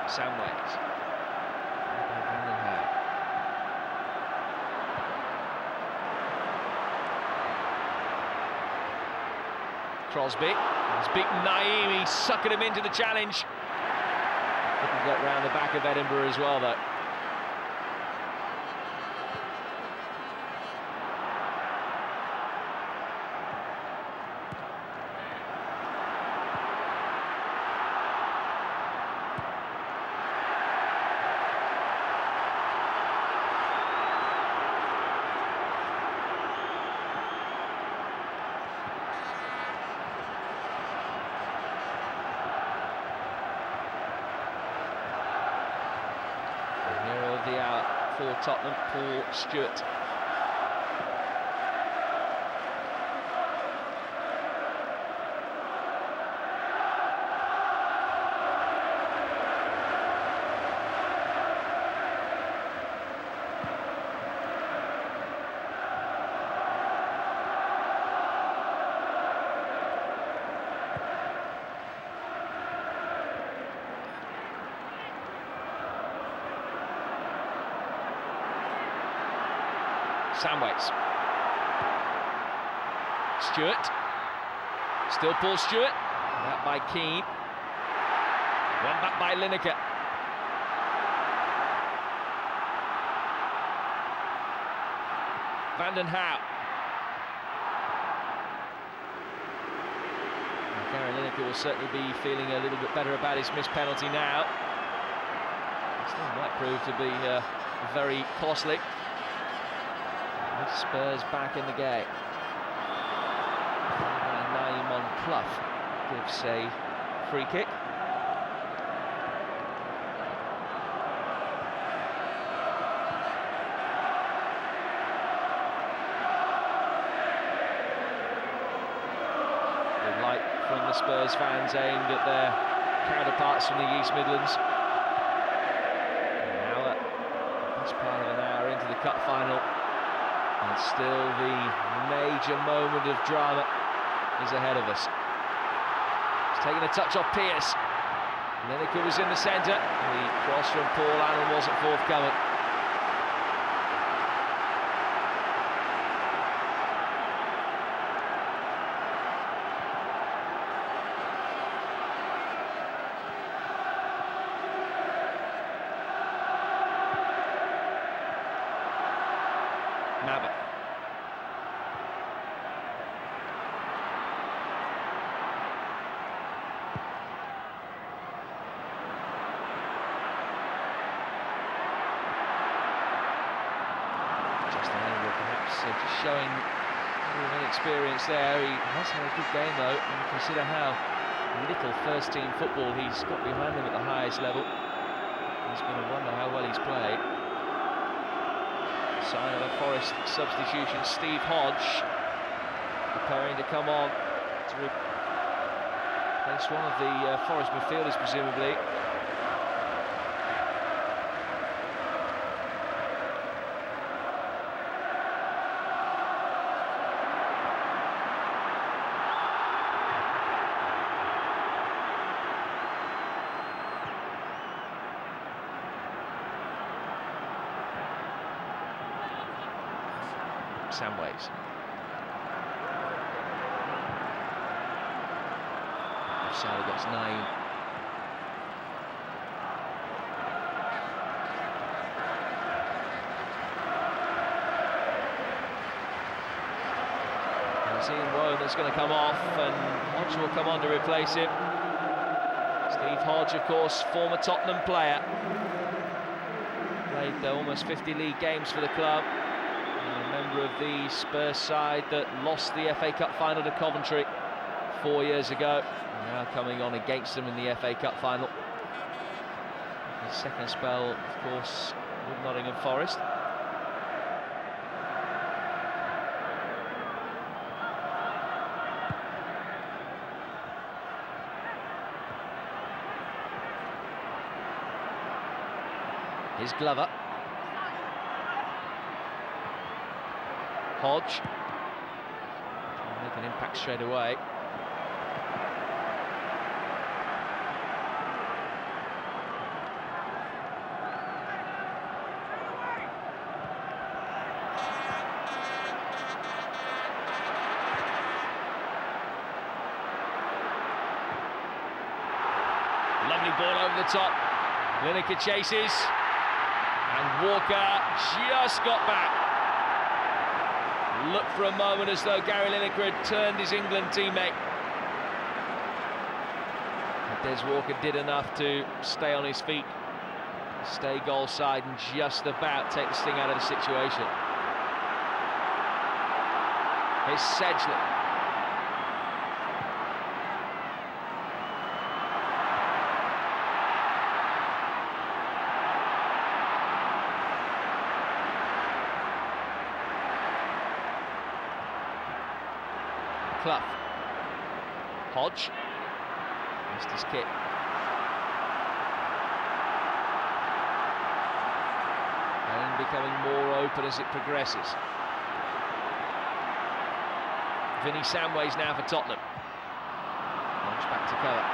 Samways. Crosby has beaten Naeem. He's suckered him into the challenge. Couldn't get round the back of Edinburgh as well, though. of the hour for Tottenham, Paul Stewart. Samways. Stewart. Still Paul Stewart. That by Keane. One back by Lineker. Van Hout. Gary Lineker will certainly be feeling a little bit better about his missed penalty now. Still might prove to be very costly. Spurs back in the game. Naeem Clough gives a free kick. Good light from the Spurs fans aimed at their counterparts from the East Midlands. And now that's part of an hour into the cup final. And still the major moment of drama is ahead of us. He's taking a touch off Pearce. Lineker was in the centre. The cross from Paul Allen wasn't forthcoming. Mabba. Justin Hayward perhaps just showing a little inexperience there. He has had a good game though, and consider how little first-team football he's got behind him at the highest level. He's going to wonder how well he's played. Sign of a Forest substitution. Steve Hodge preparing to come on to replace one of the Forest midfielders, presumably. Samways. Offside against Naeem. It's Ian Woan that's going to come off, and Hodge will come on to replace him. Steve Hodge, of course, former Tottenham player. Played almost 50 league games for the club. Member of the Spurs side that lost the FA Cup final to Coventry 4 years ago, now coming on against them in the FA Cup final. His second spell, of course, with Nottingham Forest. Here's Glover. Hodge. Make an impact straight away. Lovely ball over the top. Lineker chases. And Walker just got back. Looked for a moment as though Gary Lineker had turned his England teammate. But Des Walker did enough to stay on his feet, stay goal side, and just about take the sting out of the situation. Here's Sedgley. Clough. Hodge. Missed his kick. And becoming more open as it progresses. Vinnie Samways now for Tottenham. Hodge back to cover.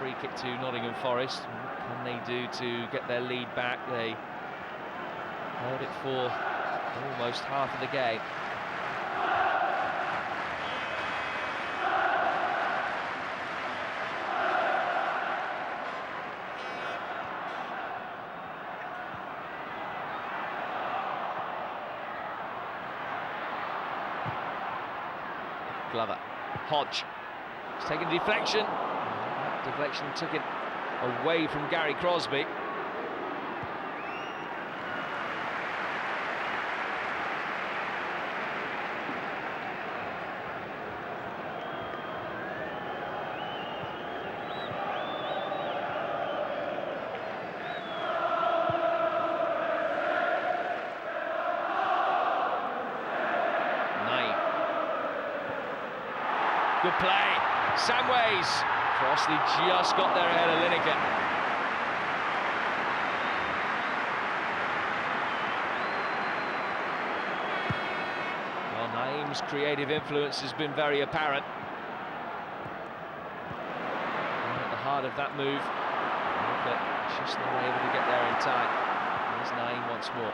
Free kick to Nottingham Forest. What can they do to get their lead back? They held it for almost half of the game. Glover. Hodge. He's taking a deflection. Deflection took it away from Gary Crosby. Good play. Samways. Crossley just got there ahead of Lineker. Well, Naeem's creative influence has been very apparent. And at the heart of that move, but just not able to get there in time. Here's Naeem once more.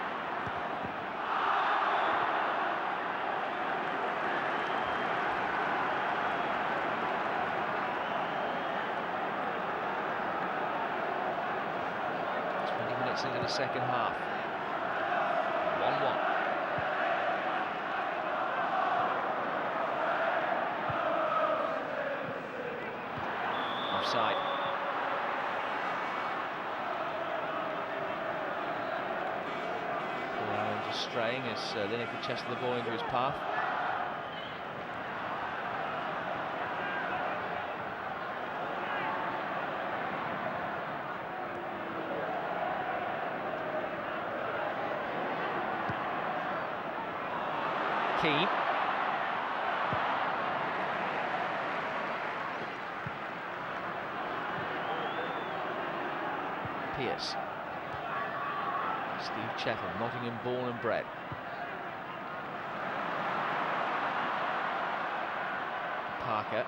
Into the second half. 1-1. Offside. Just straying as Lineker chested the ball into his path. Keane. Pearce. Steve Chettle, Nottingham born and bred. Parker.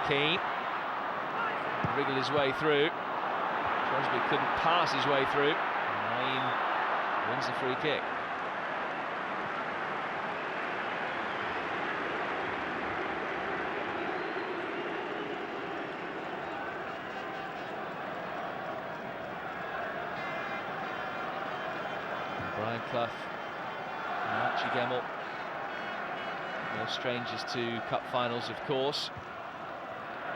Keane. Wriggled his way through. Crosby couldn't pass his way through. Naeem wins the free kick. Brian Clough and Archie Gemmill, no strangers to cup finals, of course. The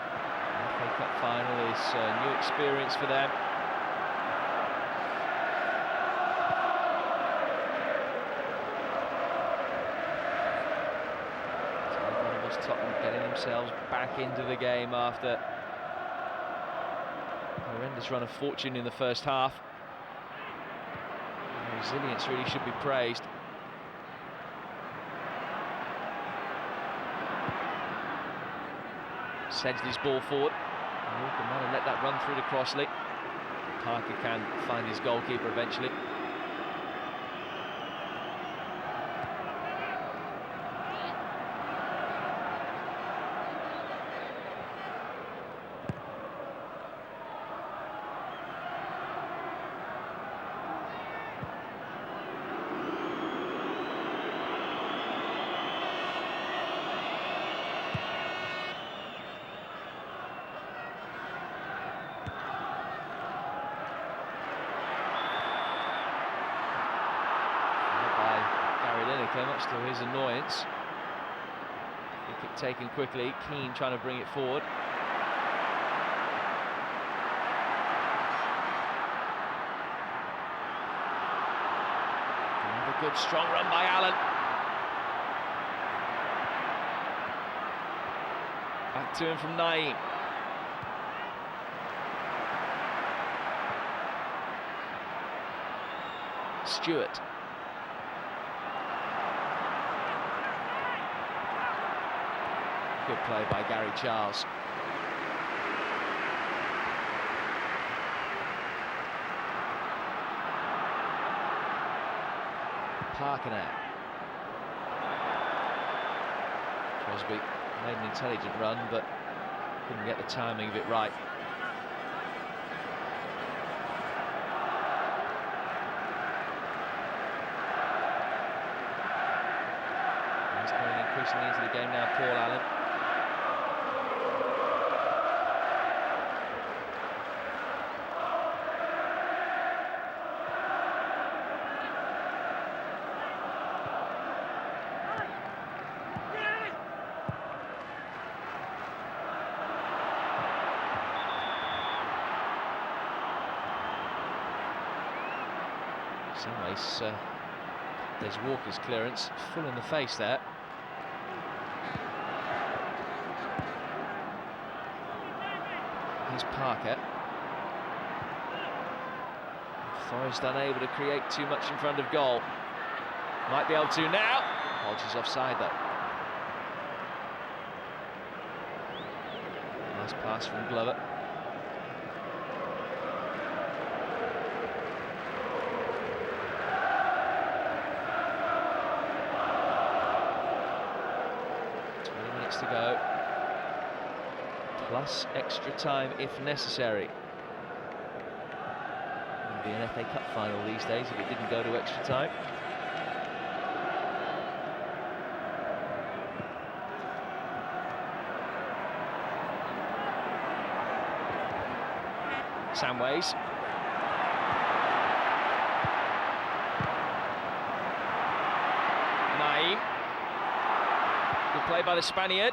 FA Cup final is a new experience for them. Tottenham getting themselves back into the game after a horrendous run of fortune in the first half. Their resilience really should be praised. Sedgley's ball forward. Walker might have let that run through to Crossley. Parker can find his goalkeeper eventually. Much to his annoyance. Free kick taken quickly. Keane trying to bring it forward. Another good strong run by Allen. to him from Naeem. Stewart. Good play by Gary Charles. Parker now. Crosby made an intelligent run, but couldn't get the timing of it right. He's coming increasingly into the game now, Paul Allen. Someway, there's Walker's clearance, full in the face there. Here's Parker. Forest unable to create too much in front of goal. Might be able to now. Hodge is offside though. Nice pass from Glover. To go, plus extra time if necessary. It'd be an FA Cup final these days if it didn't go to extra time. Samways. Naeem. Good play by the Spaniard.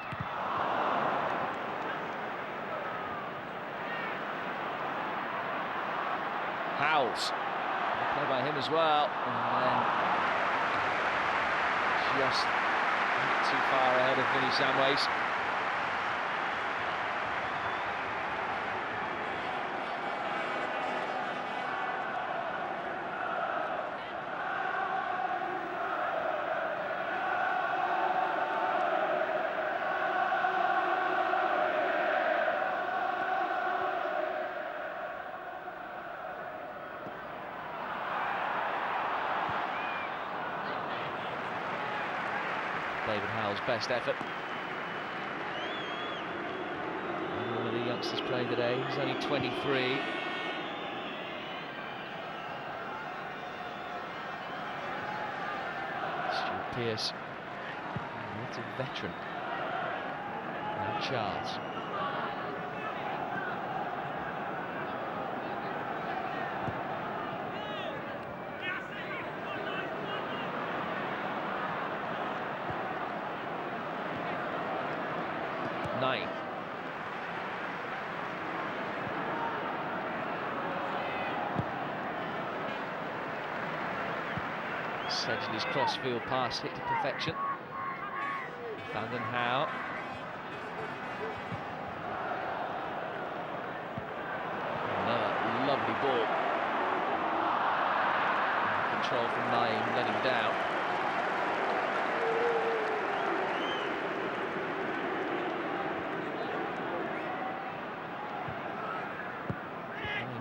Howells. Good play by him as well. And then just not too far ahead of Vinny Samways. David Howell's best effort. And one of the youngsters playing today, he's only 23. Stuart Pearce, what a veteran. Now Charles. Nine. Sedgley's crossfield pass hit to perfection. Van den Hauwe. Another lovely ball. Control from Naeem, let him down.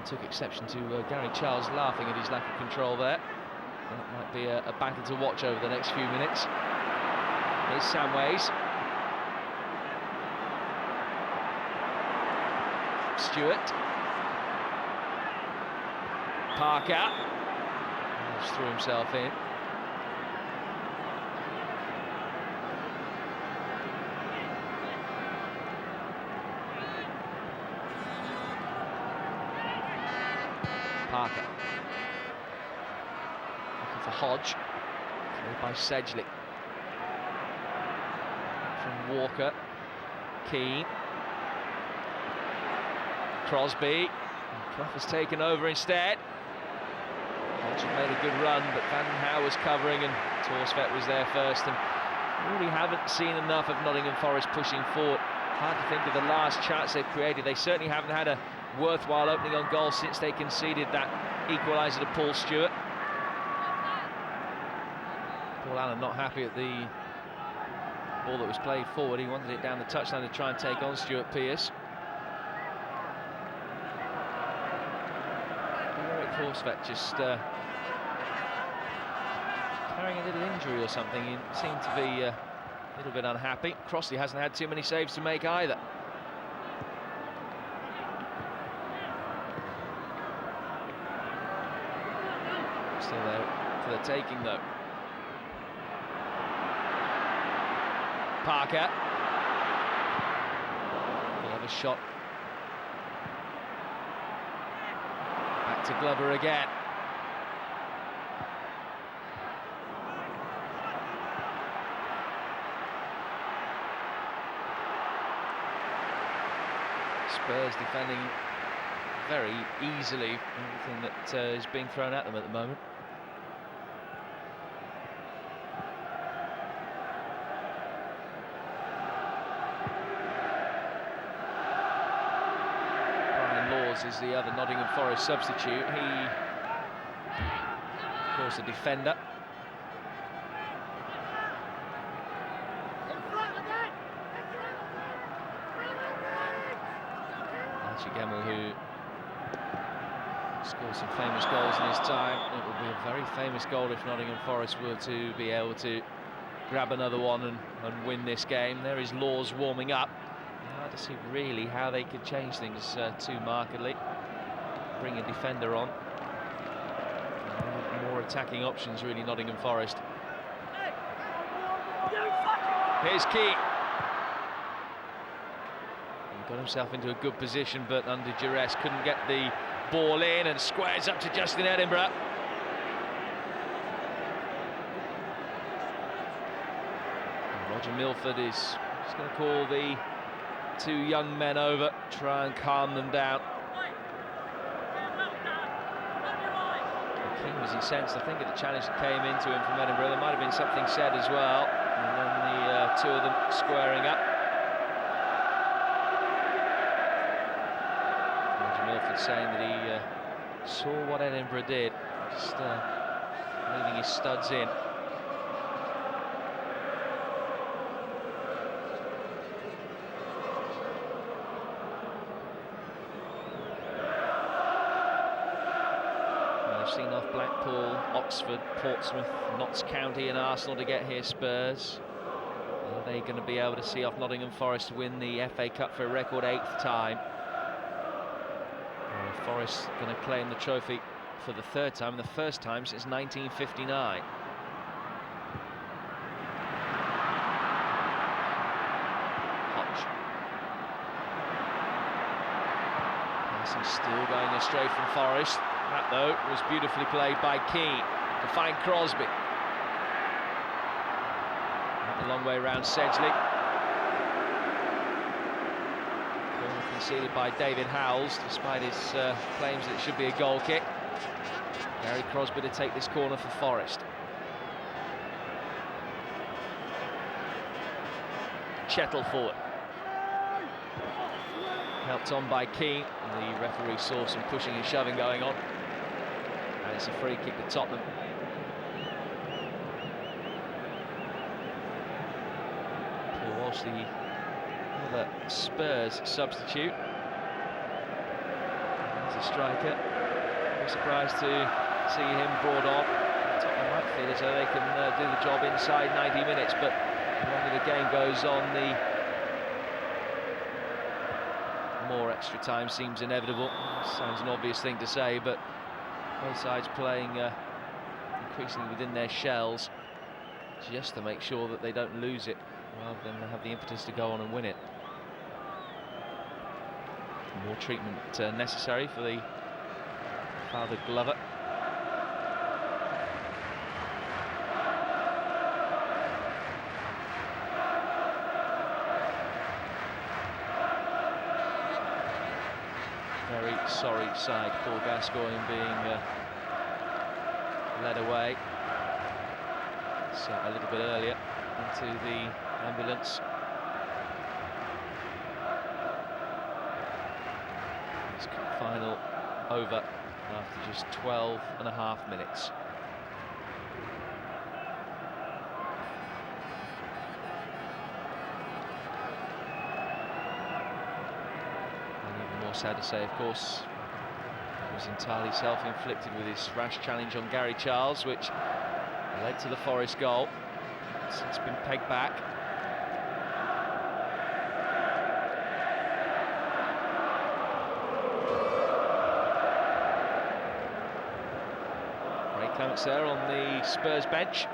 Took exception to Gary Charles laughing at his lack of control there. That might be a battle to watch over the next few minutes. Here's Samways. Stewart. Parker. Just threw himself in. Parker. Looking for Hodge. Played by Sedgley. From Walker. Keane. Crosby. Clough has taken over instead. Hodge made a good run, but Van den Hauwe was covering and Torsvet was there first. And really haven't seen enough of Nottingham Forest pushing forward Hard to think of the last chance they've created. They certainly haven't had a worthwhile opening on goal since they conceded that equaliser to Paul Stewart. Paul Allen not happy at the ball that was played forward. He wanted it down the touchline to try and take on Stuart Pearce. Eric Horsfett just carrying a little injury or something. He seemed to be a little bit unhappy. Crossley hasn't had too many saves to make either. Still there for the taking though. Parker. He'll have a shot. Back to Glover again. Spurs defending very easily everything that is being thrown at them at the moment. Is the other Nottingham Forest substitute. He, of course, a defender. Archie Gemmell, who scored some famous goals in his time. It would be a very famous goal if Nottingham Forest were to be able to grab another one and win this game. There is Laws warming up. Hard to see really how they could change things too markedly. Bring a defender on. More attacking options really, Nottingham Forest. Here's Key. He got himself into a good position, but under duress couldn't get the ball in, and squares up to Justin Edinburgh. And Roger Milford is just going to call the two young men over, try and calm them down. King was incensed, I think, at the challenge that came into him from Edinburgh. There might have been something said as well, and then the two of them squaring up. Roger Milford saying that he saw what Edinburgh did, just leaving his studs in. Seen off Blackpool, Oxford, Portsmouth, Notts County and Arsenal to get here, Spurs. Are they going to be able to see off Nottingham Forest to win the FA Cup for a record 8th time? Forest going to claim the trophy for the 3rd time, and the 1st time since 1959. Hodge. Passing still going astray from Forest. That, though, was beautifully played by Keane to find Crosby. Not a long way around Sedgley. Corner conceded by David Howells, despite his claims that it should be a goal kick. Gary Crosby to take this corner for Forest. Chettle forward. Helped on by Keane, and the referee saw some pushing and shoving going on. And it's a free kick to Tottenham. Paul Walsh, the other Spurs substitute. He's a striker. I'm surprised to see him brought on. Tottenham might feel as though they can do the job inside 90 minutes, but the longer the game goes on, the more extra time seems inevitable. Sounds an obvious thing to say, but both sides playing increasingly within their shells just to make sure that they don't lose it rather than have the impetus to go on and win it. More treatment necessary for the Father Glover. Very sorry side, Paul Gascoigne being led away a little bit earlier into the ambulance. final over after just 12.5 minutes. And even more sad to say, of course, it was entirely self-inflicted with his rash challenge on Gary Charles, which led to the Forest goal. It's been pegged back. Clements there on the Spurs bench,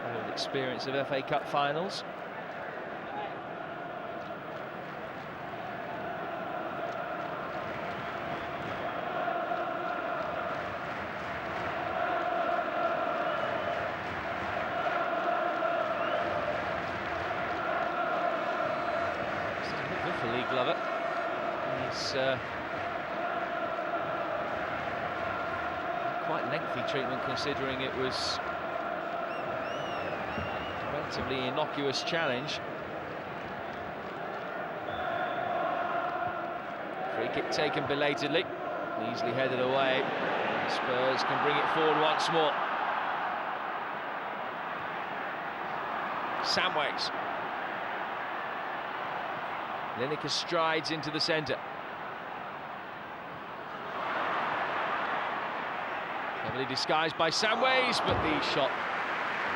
with experience of FA Cup finals. Good for Lee Glover. He's quite lengthy treatment, considering it was a relatively innocuous challenge. Free kick taken belatedly, easily headed away. Spurs can bring it forward once more. Samways. Lineker strides into the centre. Heavily disguised by Samways, but the shot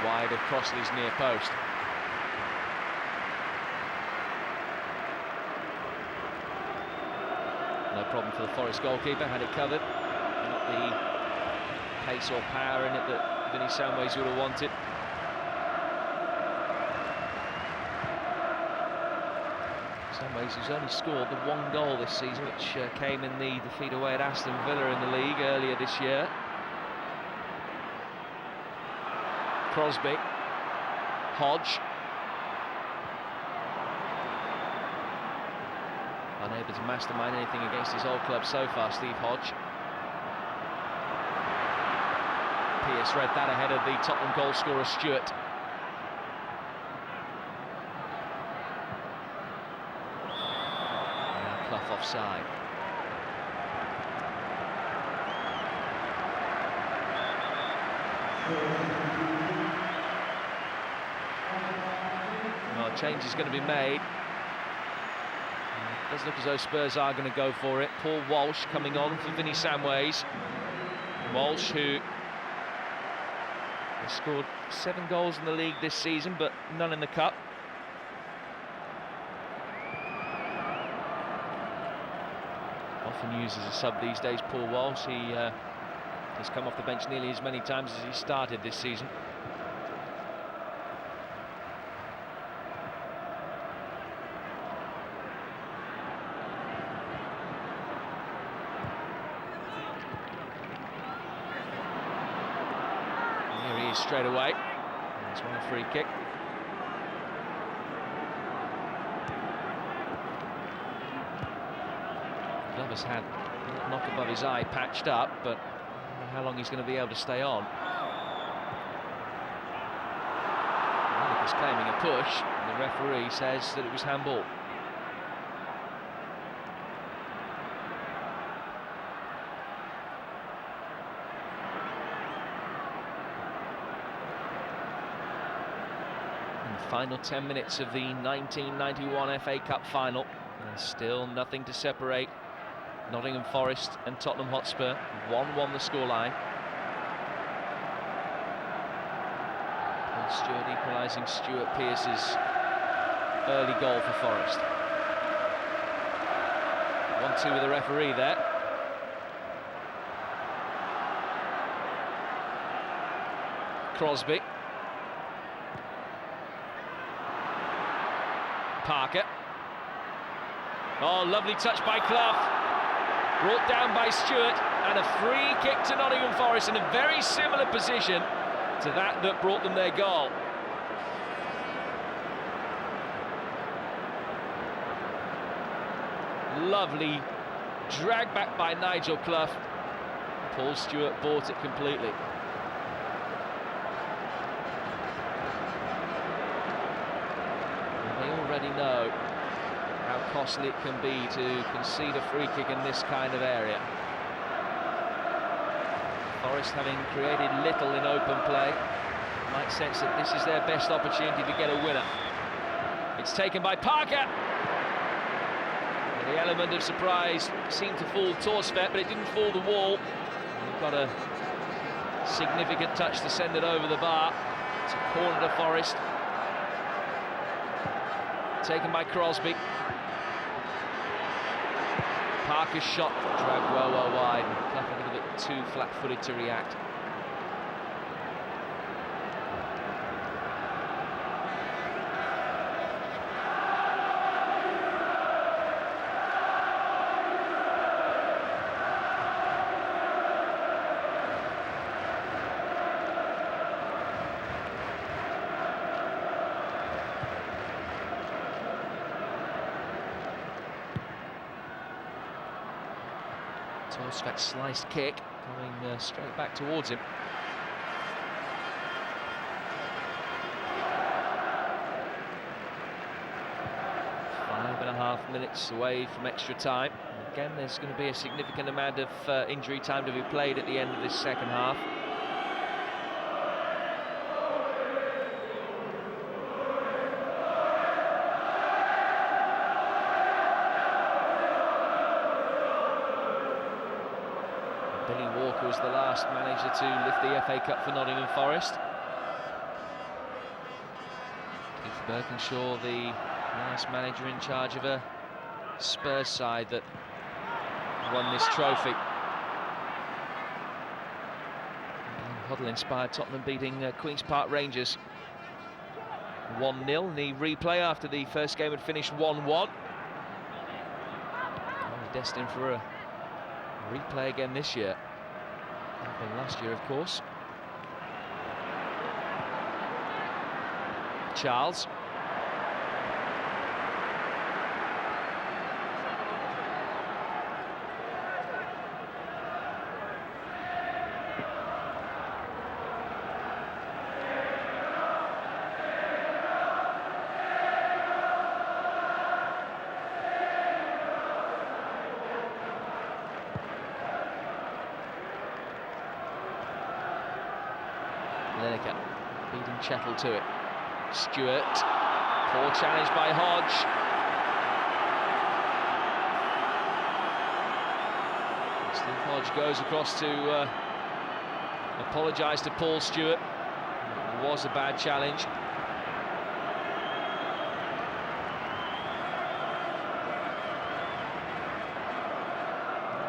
wide across his near post. No problem for the Forest goalkeeper, had it covered. Not the pace or power in it that Vinnie Samways would have wanted. Samways, who's only scored the one goal this season, which came in the defeat away at Aston Villa in the league earlier this year. Crosby, Hodge, unable to mastermind anything against his old club so far, Steve Hodge. Pearce read that ahead of the Tottenham goal scorer Stewart. Now Clough offside. Well, change is going to be made. It does look as though Spurs are going to go for it. Paul Walsh coming on for Vinnie Samways. Walsh, who has scored 7 goals in the league this season, but none in the cup. Often used as a sub these days, Paul Walsh. He has come off the bench nearly as many times as he started this season. Straight away. That's one free kick. Glover's had a knock above his eye patched up, but I don't know how long he's going to be able to stay on. Lineker's claiming a push, and the referee says that it was handball. Final 10 minutes of the 1991 FA Cup final, and still nothing to separate Nottingham Forest and Tottenham Hotspur. 1-1 the scoreline. Paul Stewart equalising Stuart Pearce's early goal for Forest. 1-2 with the referee there. Crosby. Parker. Oh, lovely touch by Clough. Brought down by Stewart, and a free kick to Nottingham Forest in a very similar position to that brought them their goal. Lovely drag back by Nigel Clough. Paul Stewart bought it completely. They already know how costly it can be to concede a free kick in this kind of area. Forest, having created little in open play, might sense that this is their best opportunity to get a winner. It's taken by Parker. And the element of surprise seemed to fall Torsvet, but it didn't fall the wall. We've got a significant touch to send it over the bar. It's a corner to Forest. Taken by Crosby. Parker's shot dragged well wide. Clough a little bit too flat-footed to react. Torsvet's sliced kick coming straight back towards him. Five and a half minutes away from extra time. And again, there's going to be a significant amount of injury time to be played at the end of this second half. Billy Walker was the last manager to lift the FA Cup for Nottingham Forest. Keith Birkinshaw, the last manager in charge of a Spurs side that won this trophy. Hoddle-inspired Tottenham beating Queen's Park Rangers 1-0 in the replay after the first game had finished 1-1. Destined for a replay again this year. Happened last year, of course. Charles. Lineker beating Chettle to it. Stewart, poor challenge by Hodge. Steve Hodge goes across to apologise to Paul Stewart. It was a bad challenge.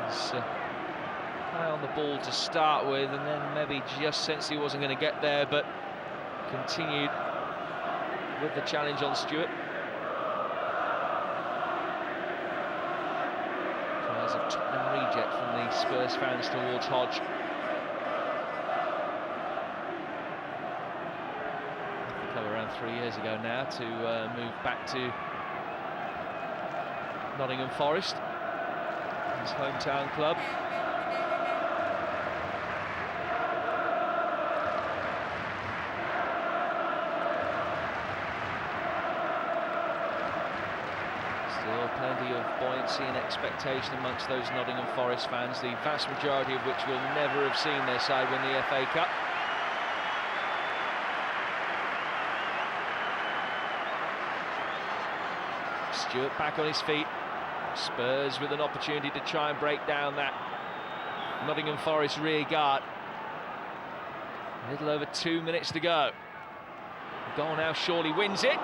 He's high on the ball to start with, and then maybe just sensed he wasn't going to get there, but continued with the challenge on Stewart. Cries of Tottenham reject from the Spurs fans towards Hodge. Around 3 years ago now to move back to Nottingham Forest, his hometown club. Still plenty of buoyancy and expectation amongst those Nottingham Forest fans, the vast majority of which will never have seen their side win the FA Cup. Stewart back on his feet. Spurs with an opportunity to try and break down that Nottingham Forest rear guard. A little over 2 minutes to go. The goal now surely wins it.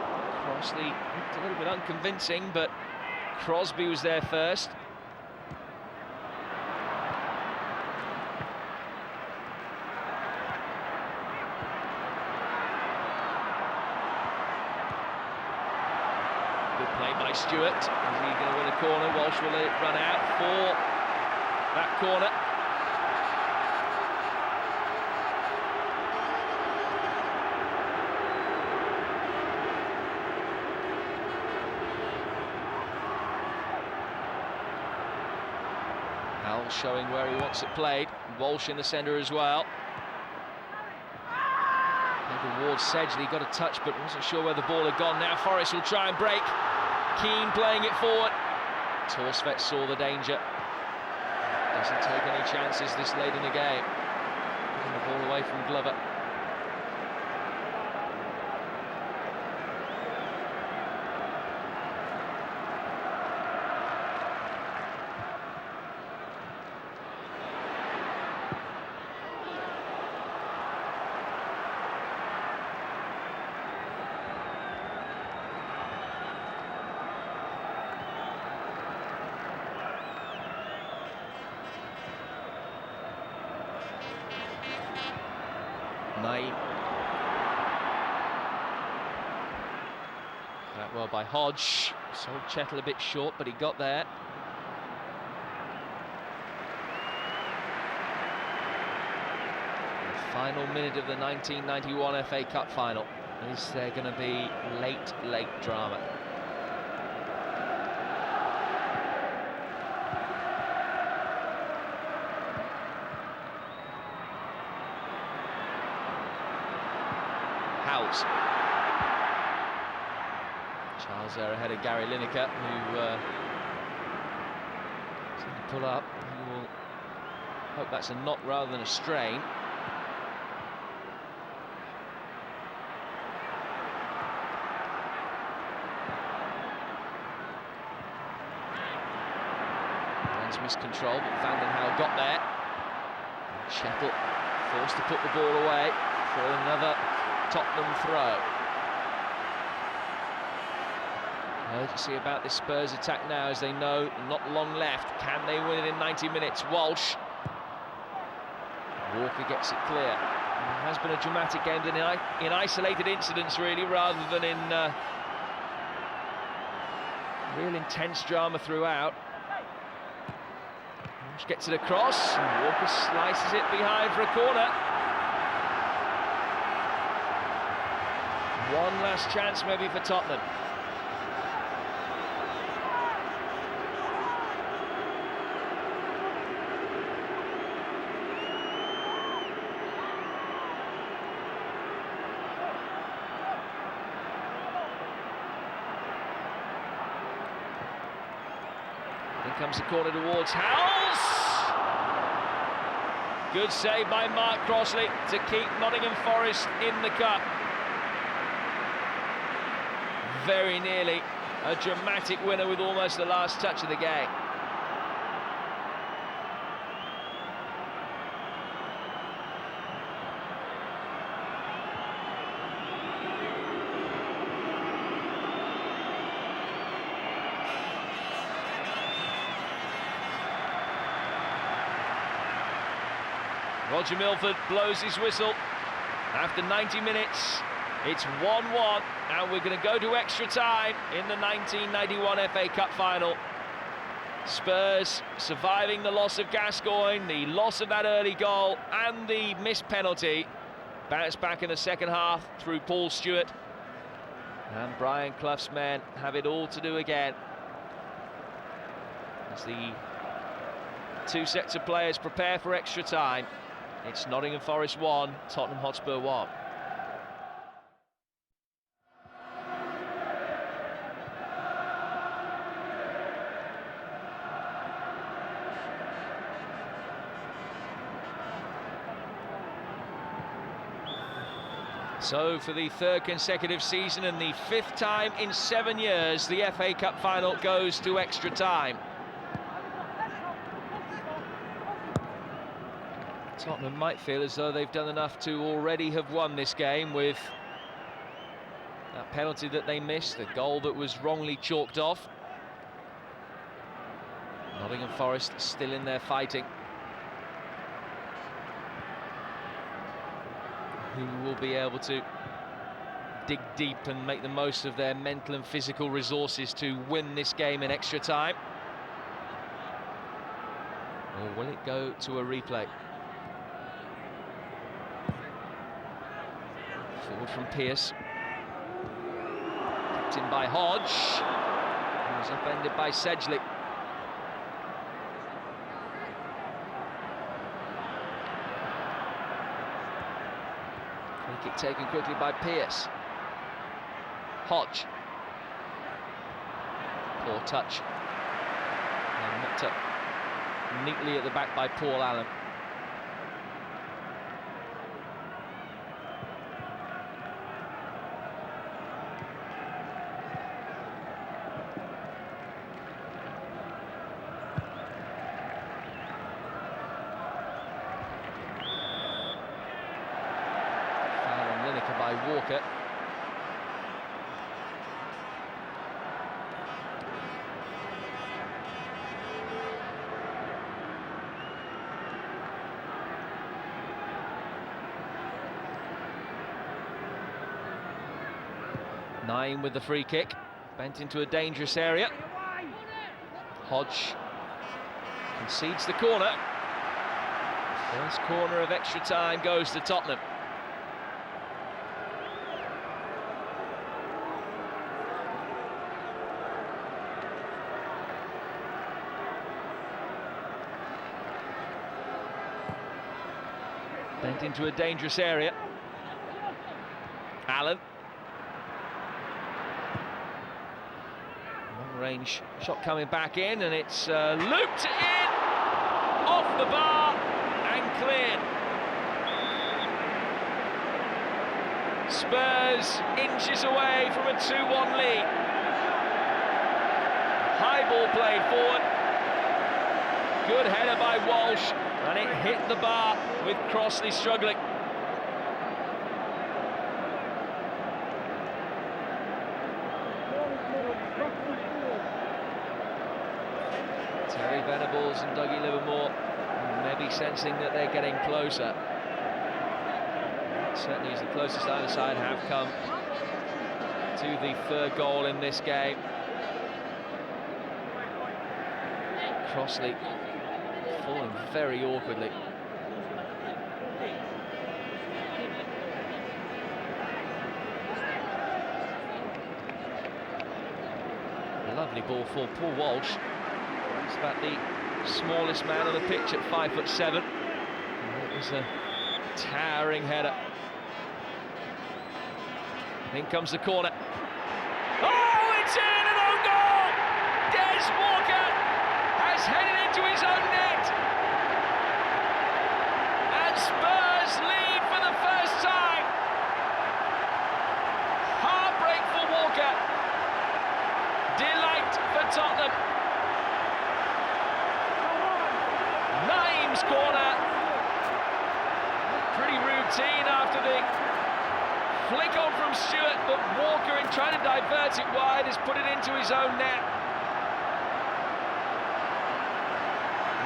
Crossley looked a little bit unconvincing, but Crosby was there first. Good play by Stewart. Is he going to win a corner? Walsh will let it run out for that corner. Howell showing where he wants it played. Walsh in the centre as well. Towards Sedgley, got a touch but wasn't sure where the ball had gone. Now Forest will try and break. Keane playing it forward. Torsvet saw the danger. Doesn't take any chances this late in the game. Putting the ball away from Glover. That well by Hodge. Sold Chettle a bit short, but he got there. The final minute of the 1991 FA Cup final. Is there going to be late drama? Howells. Charles there ahead of Gary Lineker, who seemed to pull up. He will hope that's a knock rather than a strain. Dan's missed control, but Vandenhouwe got there. Chettle forced to put the ball away for another Tottenham throw. Urgency about this Spurs attack now, as they know not long left. Can they win it in 90 minutes? Walsh. Walker gets it clear. It has been a dramatic game in isolated incidents, really, rather than in real intense drama throughout. Walsh gets it across, and Walker slices it behind for a corner. One last chance maybe for Tottenham. In comes the corner towards Howells. Good save by Mark Crossley to keep Nottingham Forest in the cup. Very nearly a dramatic winner with almost the last touch of the game. Roger Milford blows his whistle. After 90 minutes, it's 1-1, and we're going to go to extra time in the 1991 FA Cup final. Spurs surviving the loss of Gascoigne, the loss of that early goal, and the missed penalty. Bounce back in the second half through Paul Stewart. And Brian Clough's men have it all to do again, as the two sets of players prepare for extra time. It's Nottingham Forest 1, Tottenham Hotspur 1. So for the third consecutive season and the fifth time in 7 years, the FA Cup final goes to extra time. Tottenham might feel as though they've done enough to already have won this game with that penalty that they missed, the goal that was wrongly chalked off. Nottingham Forest still in there fighting. Who will be able to dig deep and make the most of their mental and physical resources to win this game in extra time? Or will it go to a replay? Forward from Pearce. Kept in by Hodge. He was upended by Sedgley. Free kick taken quickly by Pearce. Hodge. Poor touch. And knocked up neatly at the back by Paul Allen. Foul on Lineker by Walker. Nine with the free kick, bent into a dangerous area. Hodge concedes the corner. First corner of extra time goes to Tottenham. Bent into a dangerous area. Allen. Range shot coming back in, and it's looped in off the bar and cleared. Spurs inches away from a 2-1 lead. High ball played forward. Good header by Walsh, and it hit the bar with Crossley struggling. Terry Venables and Dougie Livermore maybe sensing that they're getting closer. Certainly is the closest either side have come to the third goal in this game. Crossley falling very awkwardly. A lovely ball for Paul Walsh. He's about the smallest man on the pitch at 5'7". It was a towering header. In comes the corner. Oh, it's in, an own goal! Des Walker has headed into his own net. And Spurs lead for the first time. Heartbreak for Walker. Delight for Tottenham. Naim's corner. Pretty routine after the flick on from Stewart, but Walker, in trying to divert it wide, has put it into his own net.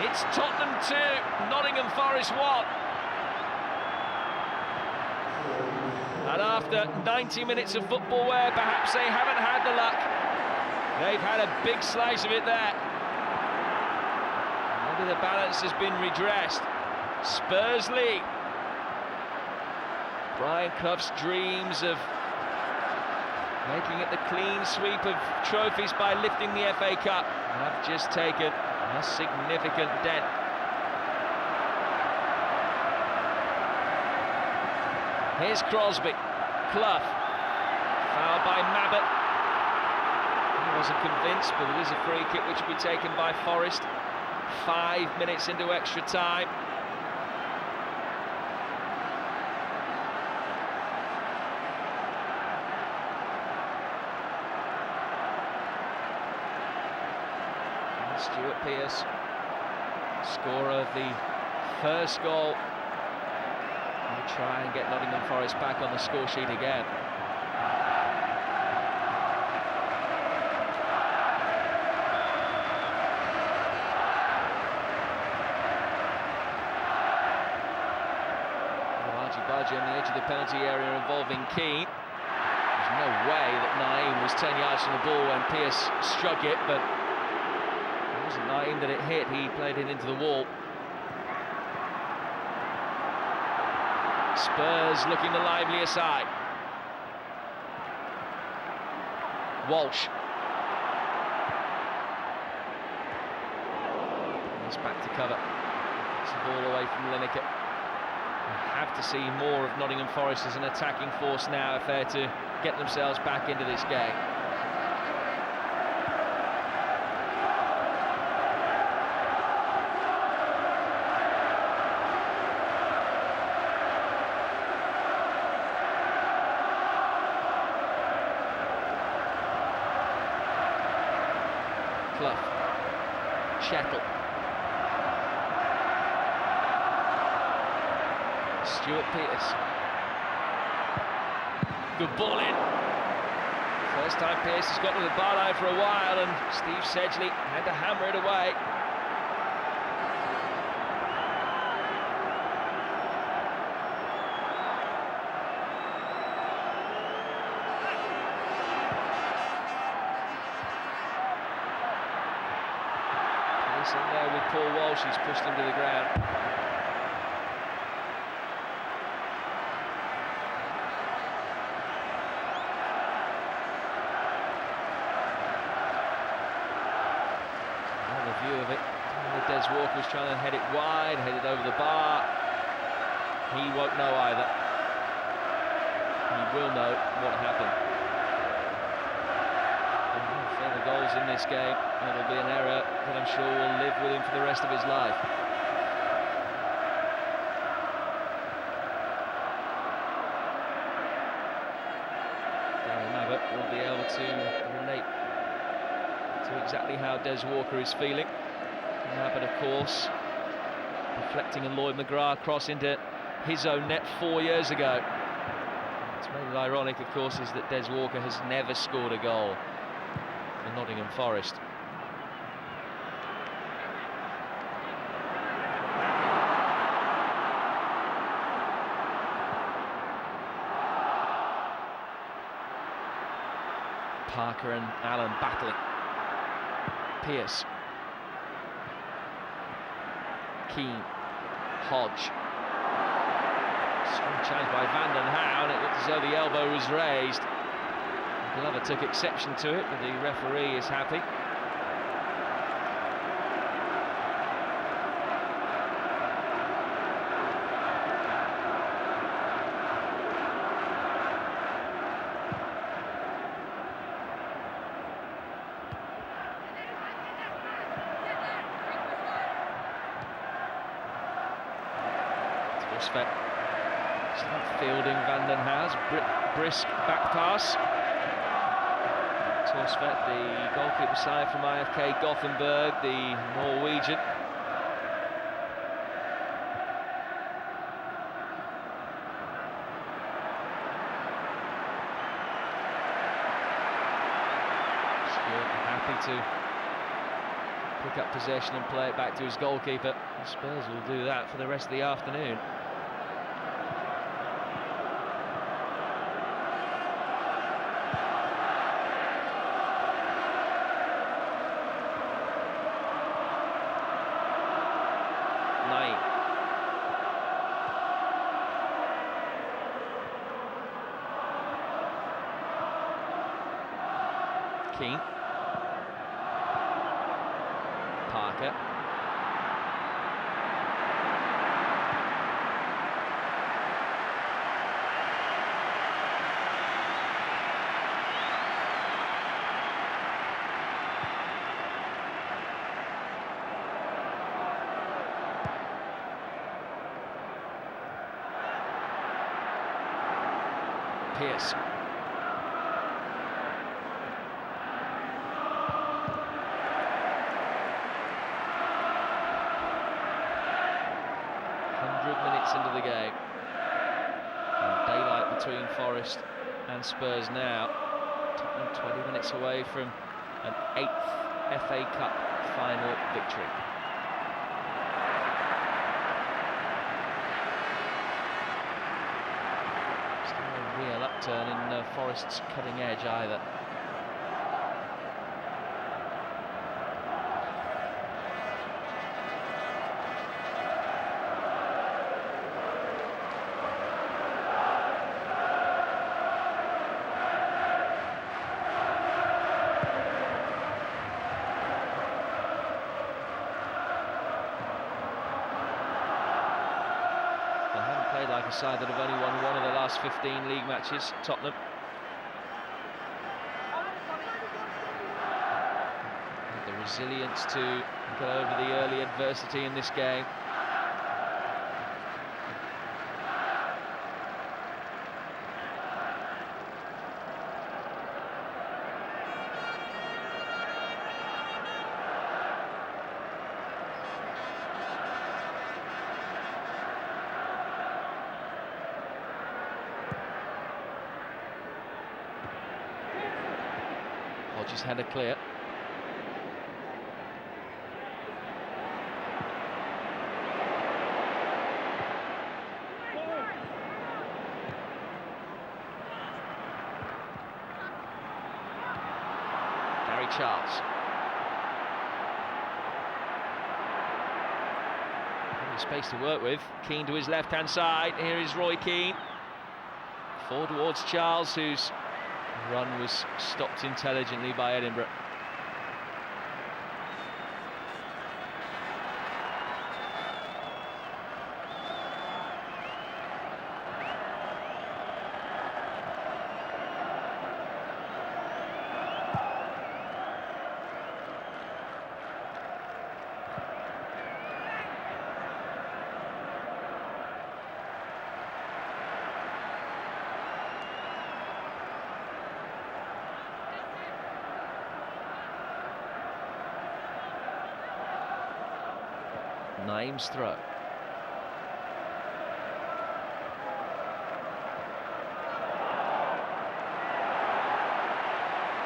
It's Tottenham 2, Nottingham Forest 1. And after 90 minutes of football where perhaps they haven't had the luck, they've had a big slice of it there. Maybe the balance has been redressed. Spurs lead. Brian Clough's dreams of making it the clean sweep of trophies by lifting the FA Cup have just taken a significant dent. Here's Crosby. Clough. Fouled by Mabbutt. He wasn't convinced, but it is a free kick which will be taken by Forest. 5 minutes into extra time. And Stuart Pearce, scorer of the first goal, will try and get Nottingham Forest back on the score sheet again. On the edge of the penalty area involving Keane. There's no way that Naim was 10 yards from the ball when Pearce struck it, but it wasn't Naim that it hit, he played it into the wall. Spurs looking the livelier side. Walsh. He's back to cover. It's the ball away from Lineker. Have to see more of Nottingham Forest as an attacking force now if they're to get themselves back into this game. Clough. Chettle. Stuart Pearce. Good ball in. First time Pearce has got to the bar line for a while, and Steve Sedgley had to hammer it away. Pearce in there with Paul Walsh, he's pushed him to the ground. View of it. Des Walker's trying to head it wide, head it over the bar. He won't know either. He will know what happened. Further goals in this game. It'll be an error that I'm sure will live with him for the rest of his life. Darren Abbott will be able to relate to exactly how Des Walker is feeling. But of course, deflecting a Lloyd McGrath cross into his own net 4 years ago. What's made it ironic, of course, is that Des Walker has never scored a goal for Nottingham Forest. Parker and Allen battling. Pearce. Keane. Hodge. Strong challenge by Van den Houw, and it looked as though the elbow was raised. Glover took exception to it, but the referee is happy. Fielding Van den Houw's brisk back pass. Torsvet, the goalkeeper side from IFK Gothenburg, the Norwegian. Stuart happy to pick up possession and play it back to his goalkeeper. The Spurs will do that for the rest of the afternoon. Keane. Parker. Pearce. Into the game, and daylight between Forest and Spurs now. Tottenham 20 minutes away from an 8th FA Cup final victory. Still no real upturn in Forest's cutting edge either. Like a side that have only won one of the last 15 league matches, Tottenham. Had the resilience to get over the early adversity in this game. Hodges had a clear. Charles. Plenty of space to work with. Keane to his left-hand side. Here is Roy Keane. Forward towards Charles, whose run was stopped intelligently by Edinburgh. Naim's throw.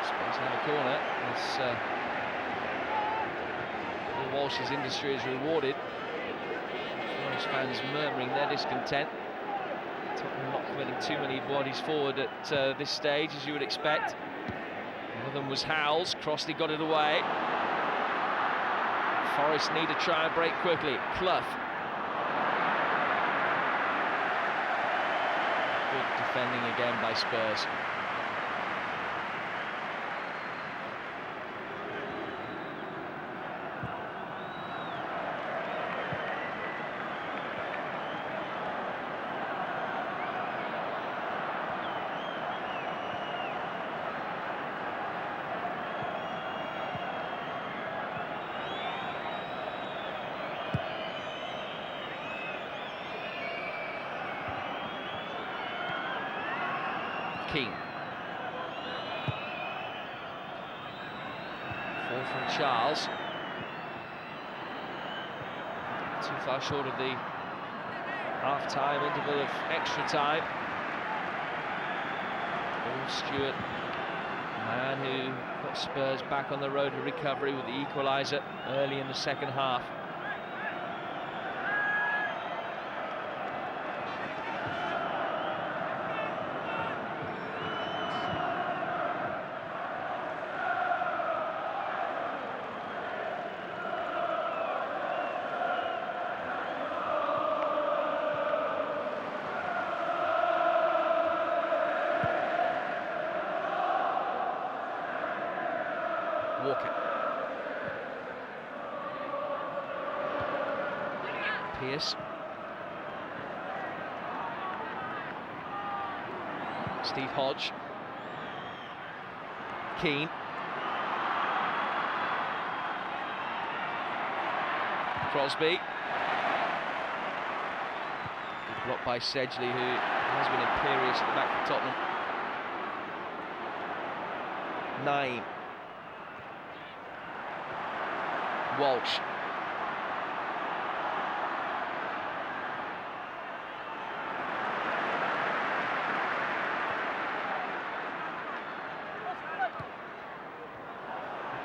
Spurs have a corner as Paul Walsh's industry is rewarded. Forest fans murmuring their discontent. Tottenham not committing too many bodies forward at this stage, as you would expect. One of them was Howells. Crossley got it away. Forest need to try and break quickly. Clough. Good defending again by Spurs. Keane. Ball from Charles. Too far short of the half-time interval of extra time. Paul Stewart, the man who got Spurs back on the road to recovery with the equaliser early in the second half. Walker. Pearce. Steve Hodge. Keane. Crosby. Good block by Sedgley, who has been imperious at the back for Tottenham. Naim. Walsh.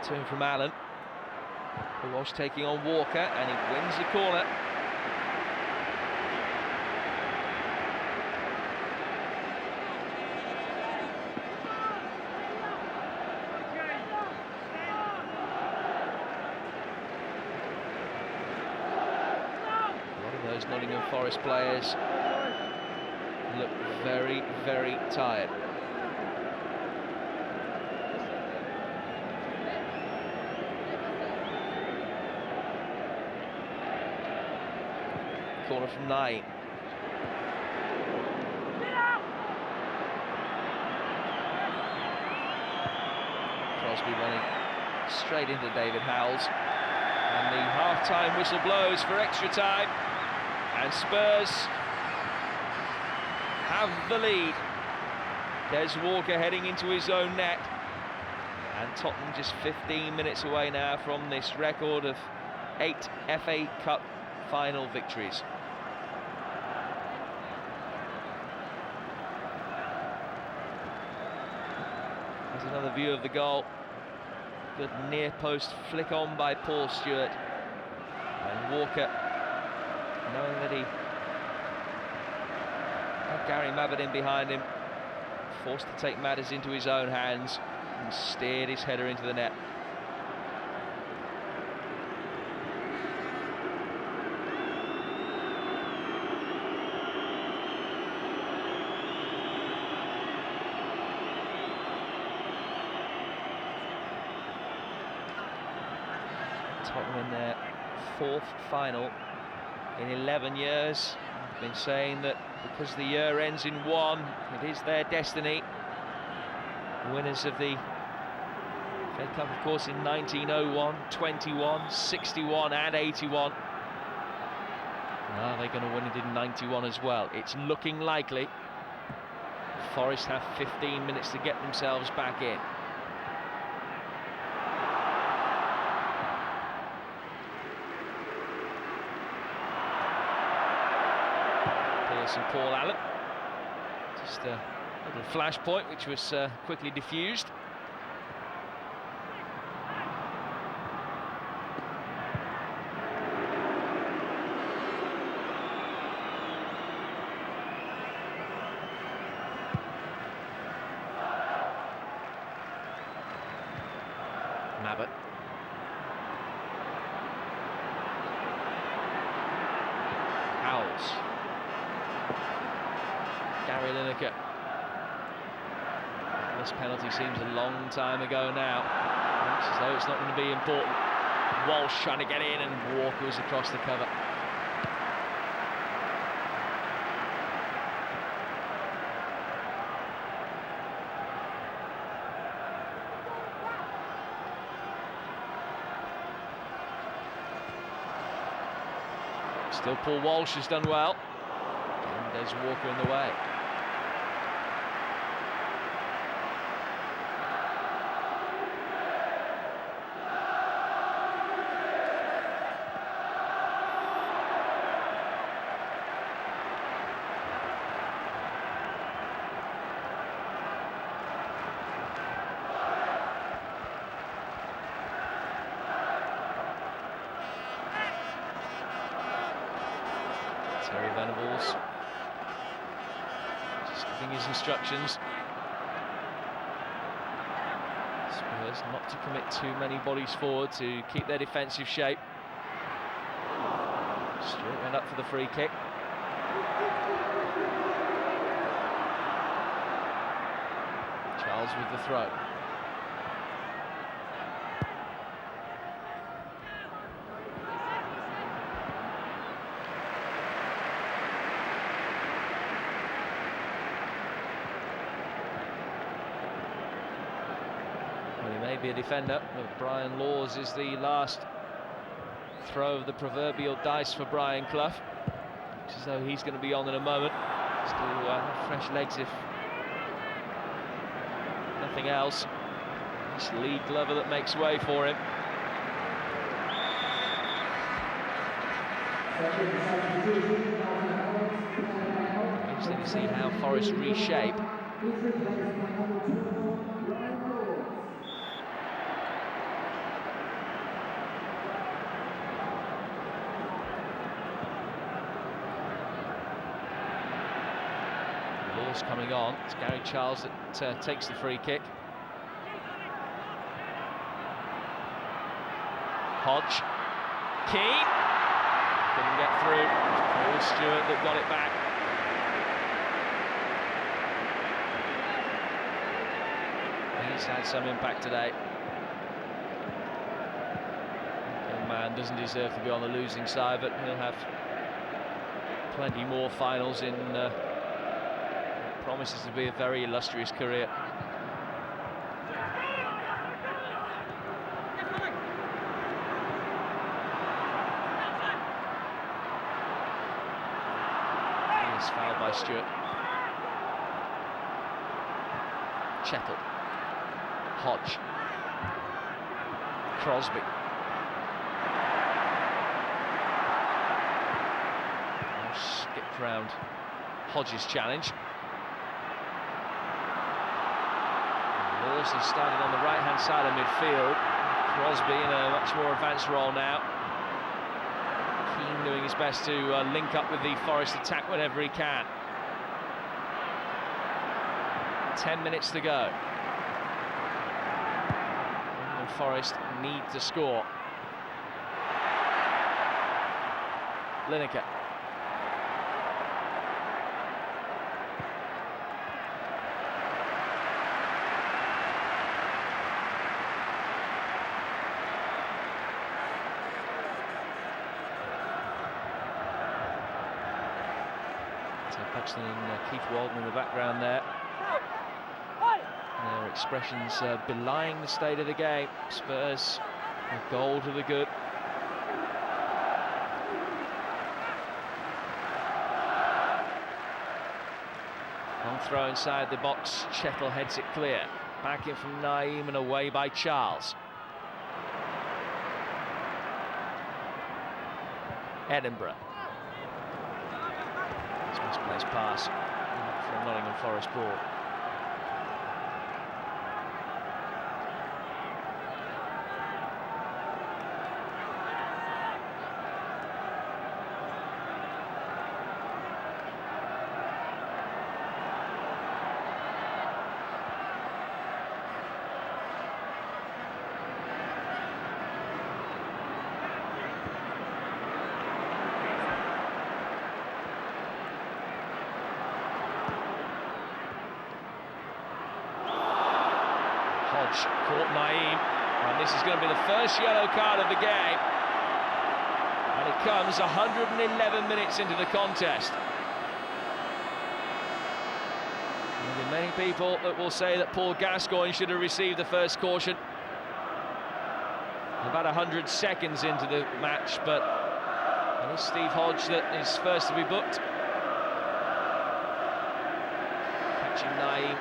Turn from Allen. Walsh taking on Walker, and he wins the corner. Those Nottingham Forest players look very, very tired. Corner from Naim. Crosby running straight into David Howells. And the half-time whistle blows for extra time. And Spurs have the lead. There's Walker heading into his own net. And Tottenham just 15 minutes away now from this record of 8 FA Cup final victories. Here's another view of the goal. Good near post flick on by Paul Stewart, and Walker, knowing that he had Gary Mabbutt in behind him, forced to take matters into his own hands and steered his header into the net. Tottenham in their fourth final in 11 years. I've been saying that because the year ends in one, it is their destiny. Winners of the Fed Cup, of course, in 1901, 21, 61 and 81. Are they going to win it in 91 as well? It's looking likely. Forest have 15 minutes to get themselves back in. And Paul Allen, just a little flashpoint which was quickly diffused. Mabbutt. Howells. Gary Lineker. This penalty seems a long time ago now. Looks as though it's not going to be important. Walsh trying to get in, and Walker was across the cover. Still, Paul Walsh has done well. And there's Walker in the way. Terry Venables just giving his instructions. Spurs not to commit too many bodies forward to keep their defensive shape. Stewart went up for the free kick. Charles with the throw. Be a defender, but Brian Laws is the last throw of the proverbial dice for Brian Clough. Looks as though he's going to be on in a moment. Still have fresh legs if nothing else. This lead Glover that makes way for him. Interesting to see how Forest reshape. Coming on, it's Gary Charles that takes the free kick. Hodge, Keane, couldn't get through. Paul Stewart that got it back. He's had some impact today. Young man doesn't deserve to be on the losing side, but he'll have plenty more finals in promises to be a very illustrious career. He is fouled by Stewart. Chettle. Hodge. Crosby. Skipped round Hodge's challenge. Laws has started on the right-hand side of midfield. Crosby in a much more advanced role now. Keane doing his best to link up with the Forest attack whenever he can. 10 minutes to go. And Forest need to score. Lineker. Paxton and Keith Walden in the background there. Their expressions belying the state of the game. Spurs, a goal to the good. Long throw inside the box, Chettle heads it clear. Back in from Naeem and away by Charles. Edinburgh. Misplaced pass from Nottingham Forest ball. Caught Naeem, and this is going to be the first yellow card of the game, and it comes 111 minutes into the contest. There will be many people that will say that Paul Gascoigne should have received the first caution about 100 seconds into the match, but it is Steve Hodge that is first to be booked. Catching Naeem.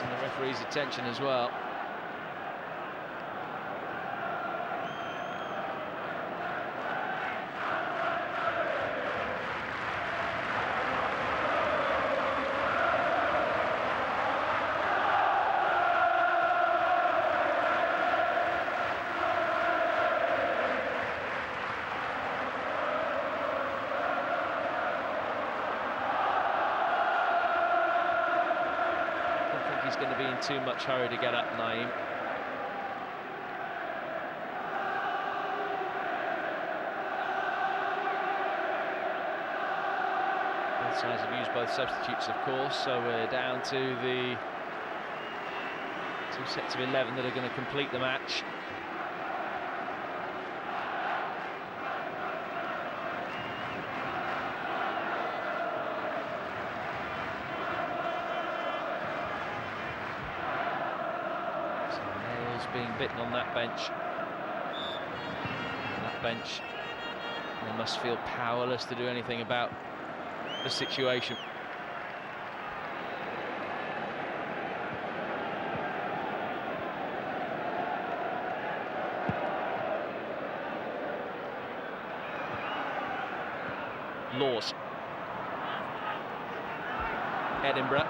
And the referee's attention as well. He's going to be in too much hurry to get up, Naeem. Both sides have used both substitutes, of course, so we're down to the 2 sets of 11 that are going to complete the match. Being bitten on that bench. That bench, they must feel powerless to do anything about the situation. Laws. Edinburgh.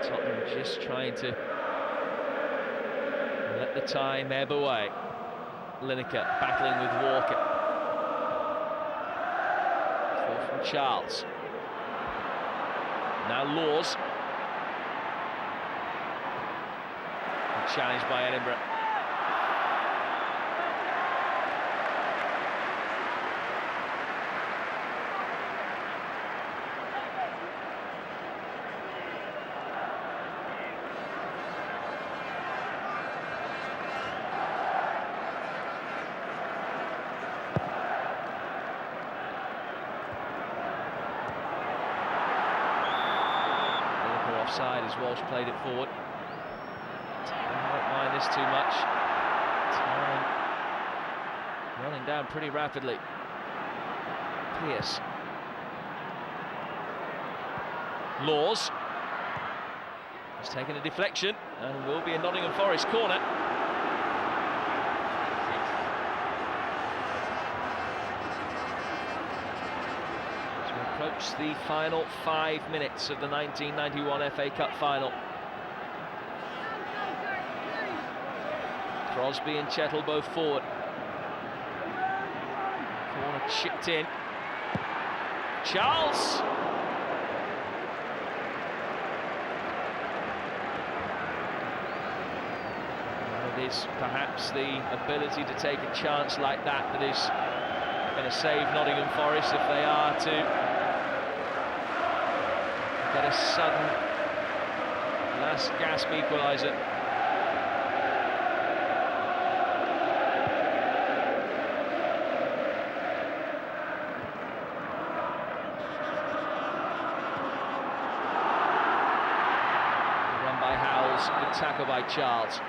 Tottenham just trying to let the time ebb away. Lineker battling with Walker. Ball from Charles. Now Laws. And challenged by Edinburgh. Offside as Walsh played it forward. I won't mind this too much. Time running down pretty rapidly. Pearce. Laws. He's taken a deflection and will be a Nottingham Forest corner. watch the final 5 minutes of the 1991 FA Cup final. Crosby and Chettle both forward. Corner chipped in. Charles! And it is perhaps the ability to take a chance like that that is going to save Nottingham Forest if they are to get a sudden last gasp equaliser. Run by Howells, good tackle by Charles.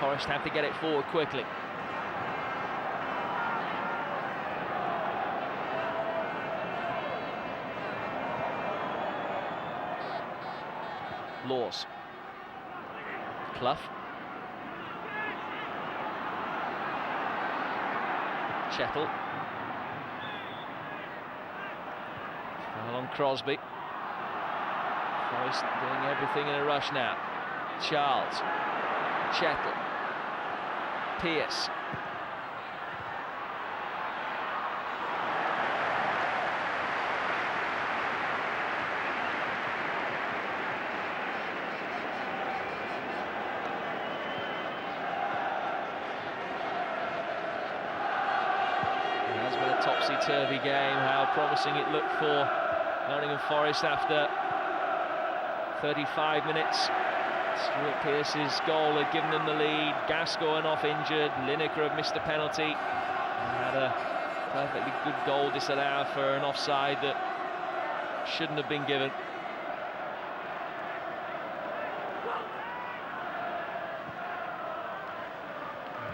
Forest have to get it forward quickly. Laws. Clough. Chettle. Foul on Crosby. Forest doing everything in a rush now. Charles. Chettle. Pearce. Topsy-turvy game. How promising it looked for Nottingham Forest after 35 minutes. Stuart Pearce's goal had given them the lead. Gascoigne off injured. Lineker had missed a penalty. And had a perfectly good goal disallowed for an offside that shouldn't have been given.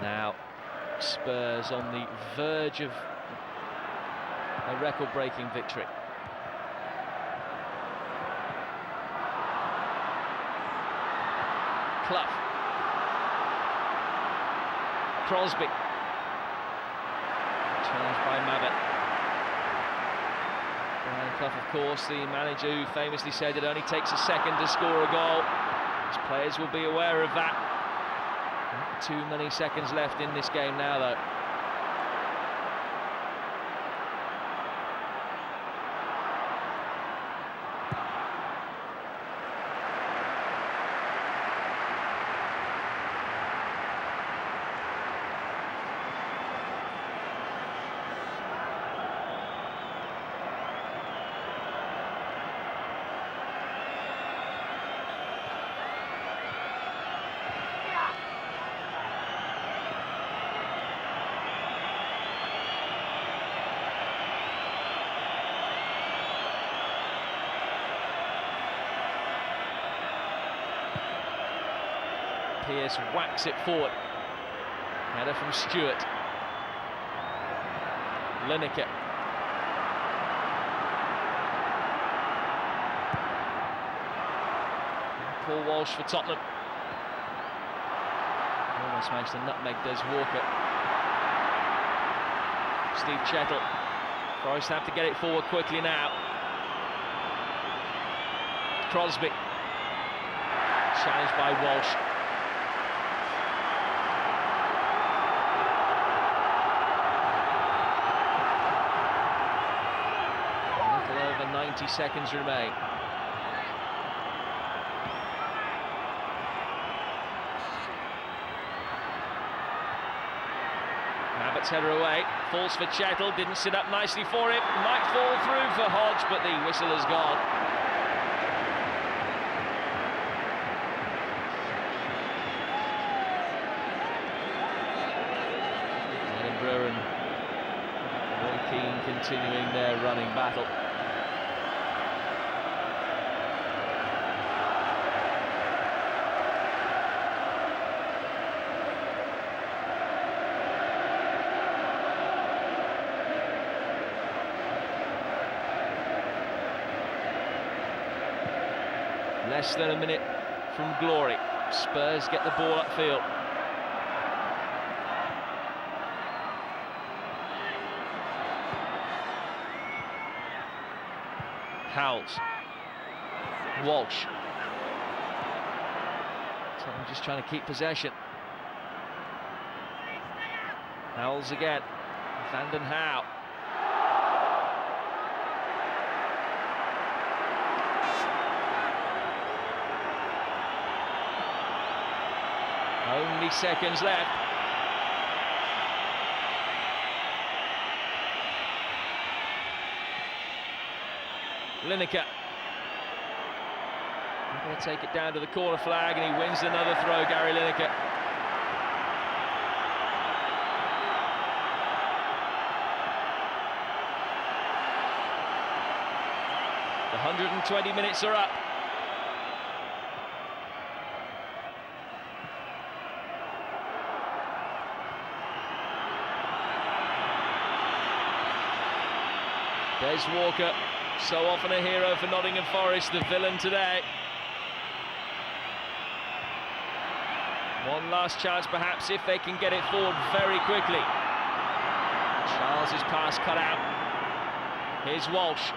Now Spurs on the verge of a record-breaking victory. Clough. Crosby. Challenged by Mabbott. Brian Clough, of course, the manager who famously said it only takes a second to score a goal. His players will be aware of that. Not too many seconds left in this game now, though. Pearce whacks it forward. Header from Stewart. Lineker. Paul Walsh for Tottenham. Almost managed to nutmeg Des Walker. Steve Chettle. Forest have to get it forward quickly now. Crosby. Challenged by Walsh. A little over 90 seconds remain. Abbott's header away, falls for Chettle, didn't sit up nicely for him, might fall through for Hodge, but the whistle has gone. Edinburgh and Roy Keane continuing their running battle. Less than a minute from glory. Spurs get the ball upfield. Howells. Walsh. Tottenham just trying to keep possession. Howells again. Van den Hauw. Only seconds left. Lineker. He's going to take it down to the corner flag, and he wins another throw, Gary Lineker. The 120 minutes are up. Des Walker, so often a hero for Nottingham Forest, the villain today. One last chance perhaps if they can get it forward very quickly. Charles's pass cut out. Here's Walsh.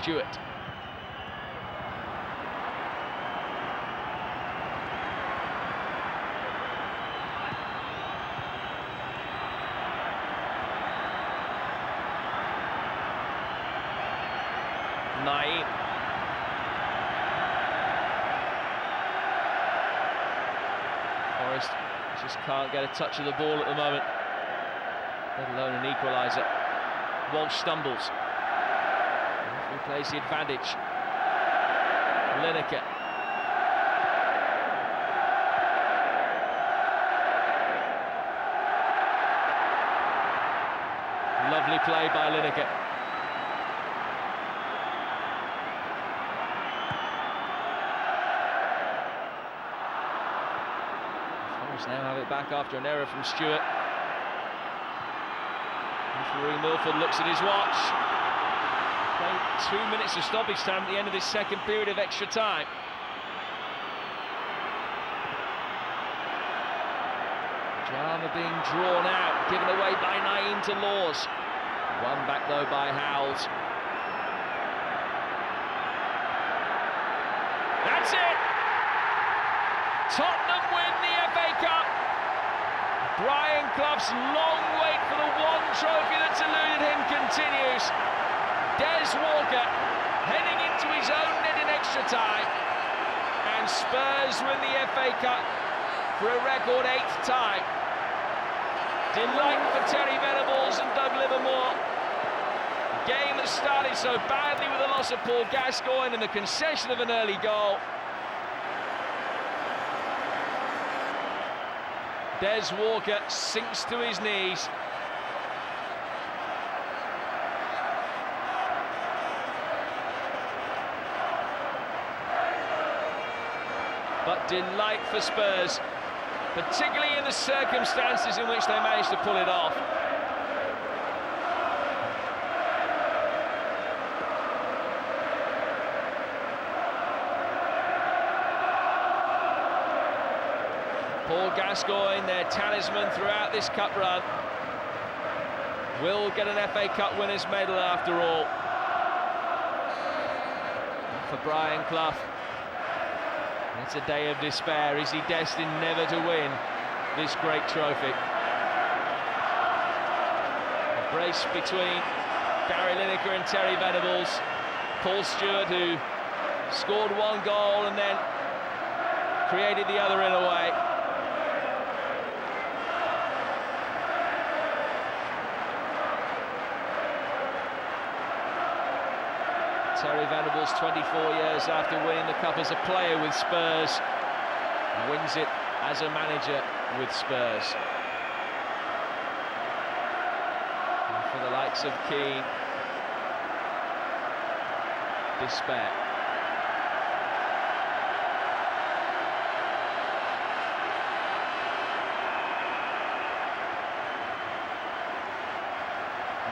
Stewart. Forest just can't get a touch of the ball at the moment, let alone an equaliser. Walsh stumbles. He plays the advantage. Lineker. Lovely play by Lineker. Now have it back after an error from Stewart. Referee Milford looks at his watch. Played 2 minutes of stoppage time at the end of this second period of extra time. Drama being drawn out, given away by Naeem to Laws. One back though by Howells. That's it! Tottenham win the FA Cup. Brian Clough's long wait for the one trophy that's eluded him continues. Des Walker heading into his own net in extra time, and Spurs win the FA Cup for a record 8th time. Delight for Terry Venables and Doug Livermore. Game that started so badly with the loss of Paul Gascoigne and the concession of an early goal. Des Walker sinks to his knees. But delight for Spurs, particularly in the circumstances in which they managed to pull it off. Paul Gascoigne, their talisman throughout this cup run, will get an FA Cup winners' medal after all. And for Brian Clough, it's a day of despair. Is he destined never to win this great trophy? A brace between Gary Lineker and Terry Venables. Paul Stewart, who scored one goal and then created the other in a way. Terry Venables, 24 years after winning the cup as a player with Spurs, wins it as a manager with Spurs. And for the likes of Keane, despair.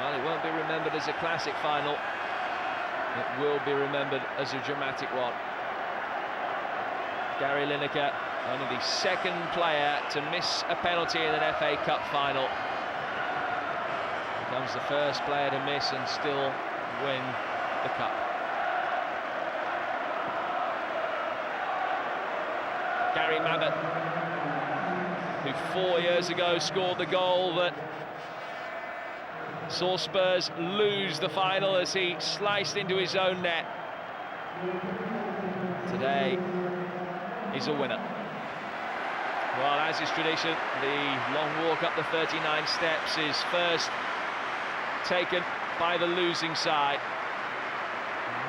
Well, it won't be remembered as a classic final. It will be remembered as a dramatic one. Gary Lineker, only the second player to miss a penalty in an FA Cup final. Becomes the first player to miss and still win the cup. Gary Mabbott, who 4 years ago scored the goal that saw Spurs lose the final as he sliced into his own net, today is a winner. Well, as is tradition, the long walk up the 39 steps is first taken by the losing side.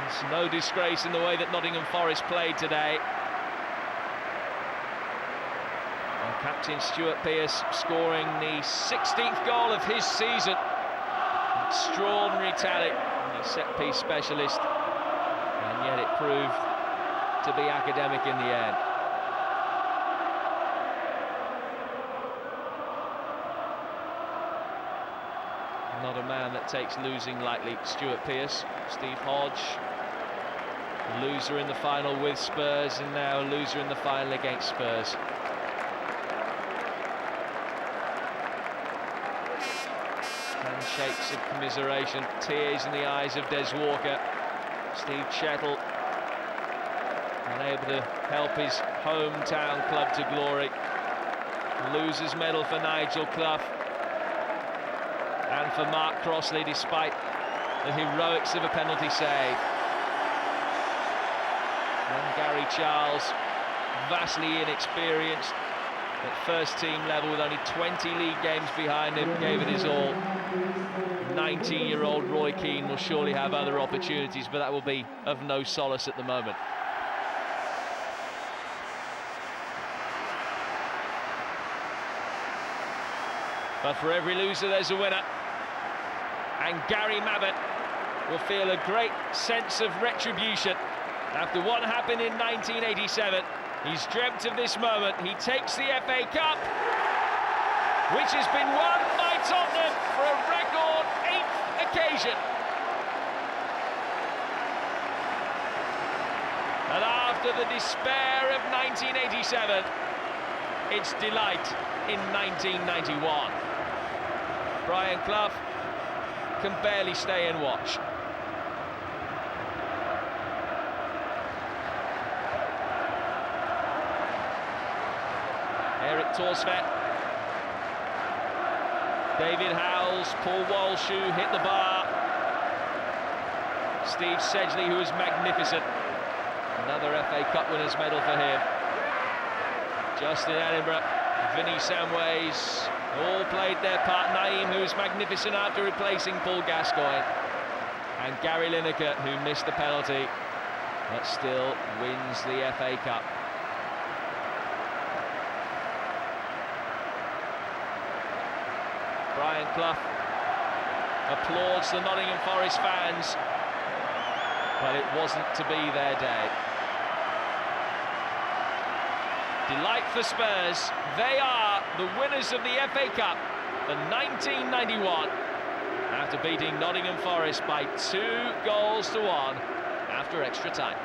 There's no disgrace in the way that Nottingham Forest played today. And captain Stuart Pearce scoring the 16th goal of his season. Extraordinary talent, a set-piece specialist, and yet it proved to be academic in the end. Not a man that takes losing lightly, Stuart Pearce. Steve Hodge, loser in the final with Spurs, and now a loser in the final against Spurs. Handshakes of commiseration, tears in the eyes of Des Walker. Steve Chettle, unable to help his hometown club to glory. Losers medal for Nigel Clough and for Mark Crossley, despite the heroics of a penalty save. And Gary Charles, vastly inexperienced at first team level with only 20 league games behind him, gave it his all. 19-year-old Roy Keane will surely have other opportunities, but that will be of no solace at the moment. But for every loser there's a winner, and Gary Mabbott will feel a great sense of retribution after what happened in 1987. He's dreamt of this moment. He takes the FA Cup, which has been won by Tottenham for a record 8th occasion. And after the despair of 1987, it's delight in 1991. Brian Clough can barely stay and watch. Eric Torsvet, David Howells, Paul Walshu hit the bar. Steve Sedgley, who was magnificent. Another FA Cup winners' medal for him. Justin Edinburgh, Vinnie Samways, all played their part. Naeem, who was magnificent after replacing Paul Gascoigne. And Gary Lineker, who missed the penalty, but still wins the FA Cup. Brian Clough applauds the Nottingham Forest fans, but it wasn't to be their day. Delight for Spurs. They are the winners of the FA Cup for 1991 after beating Nottingham Forest by 2 goals to 1 after extra time.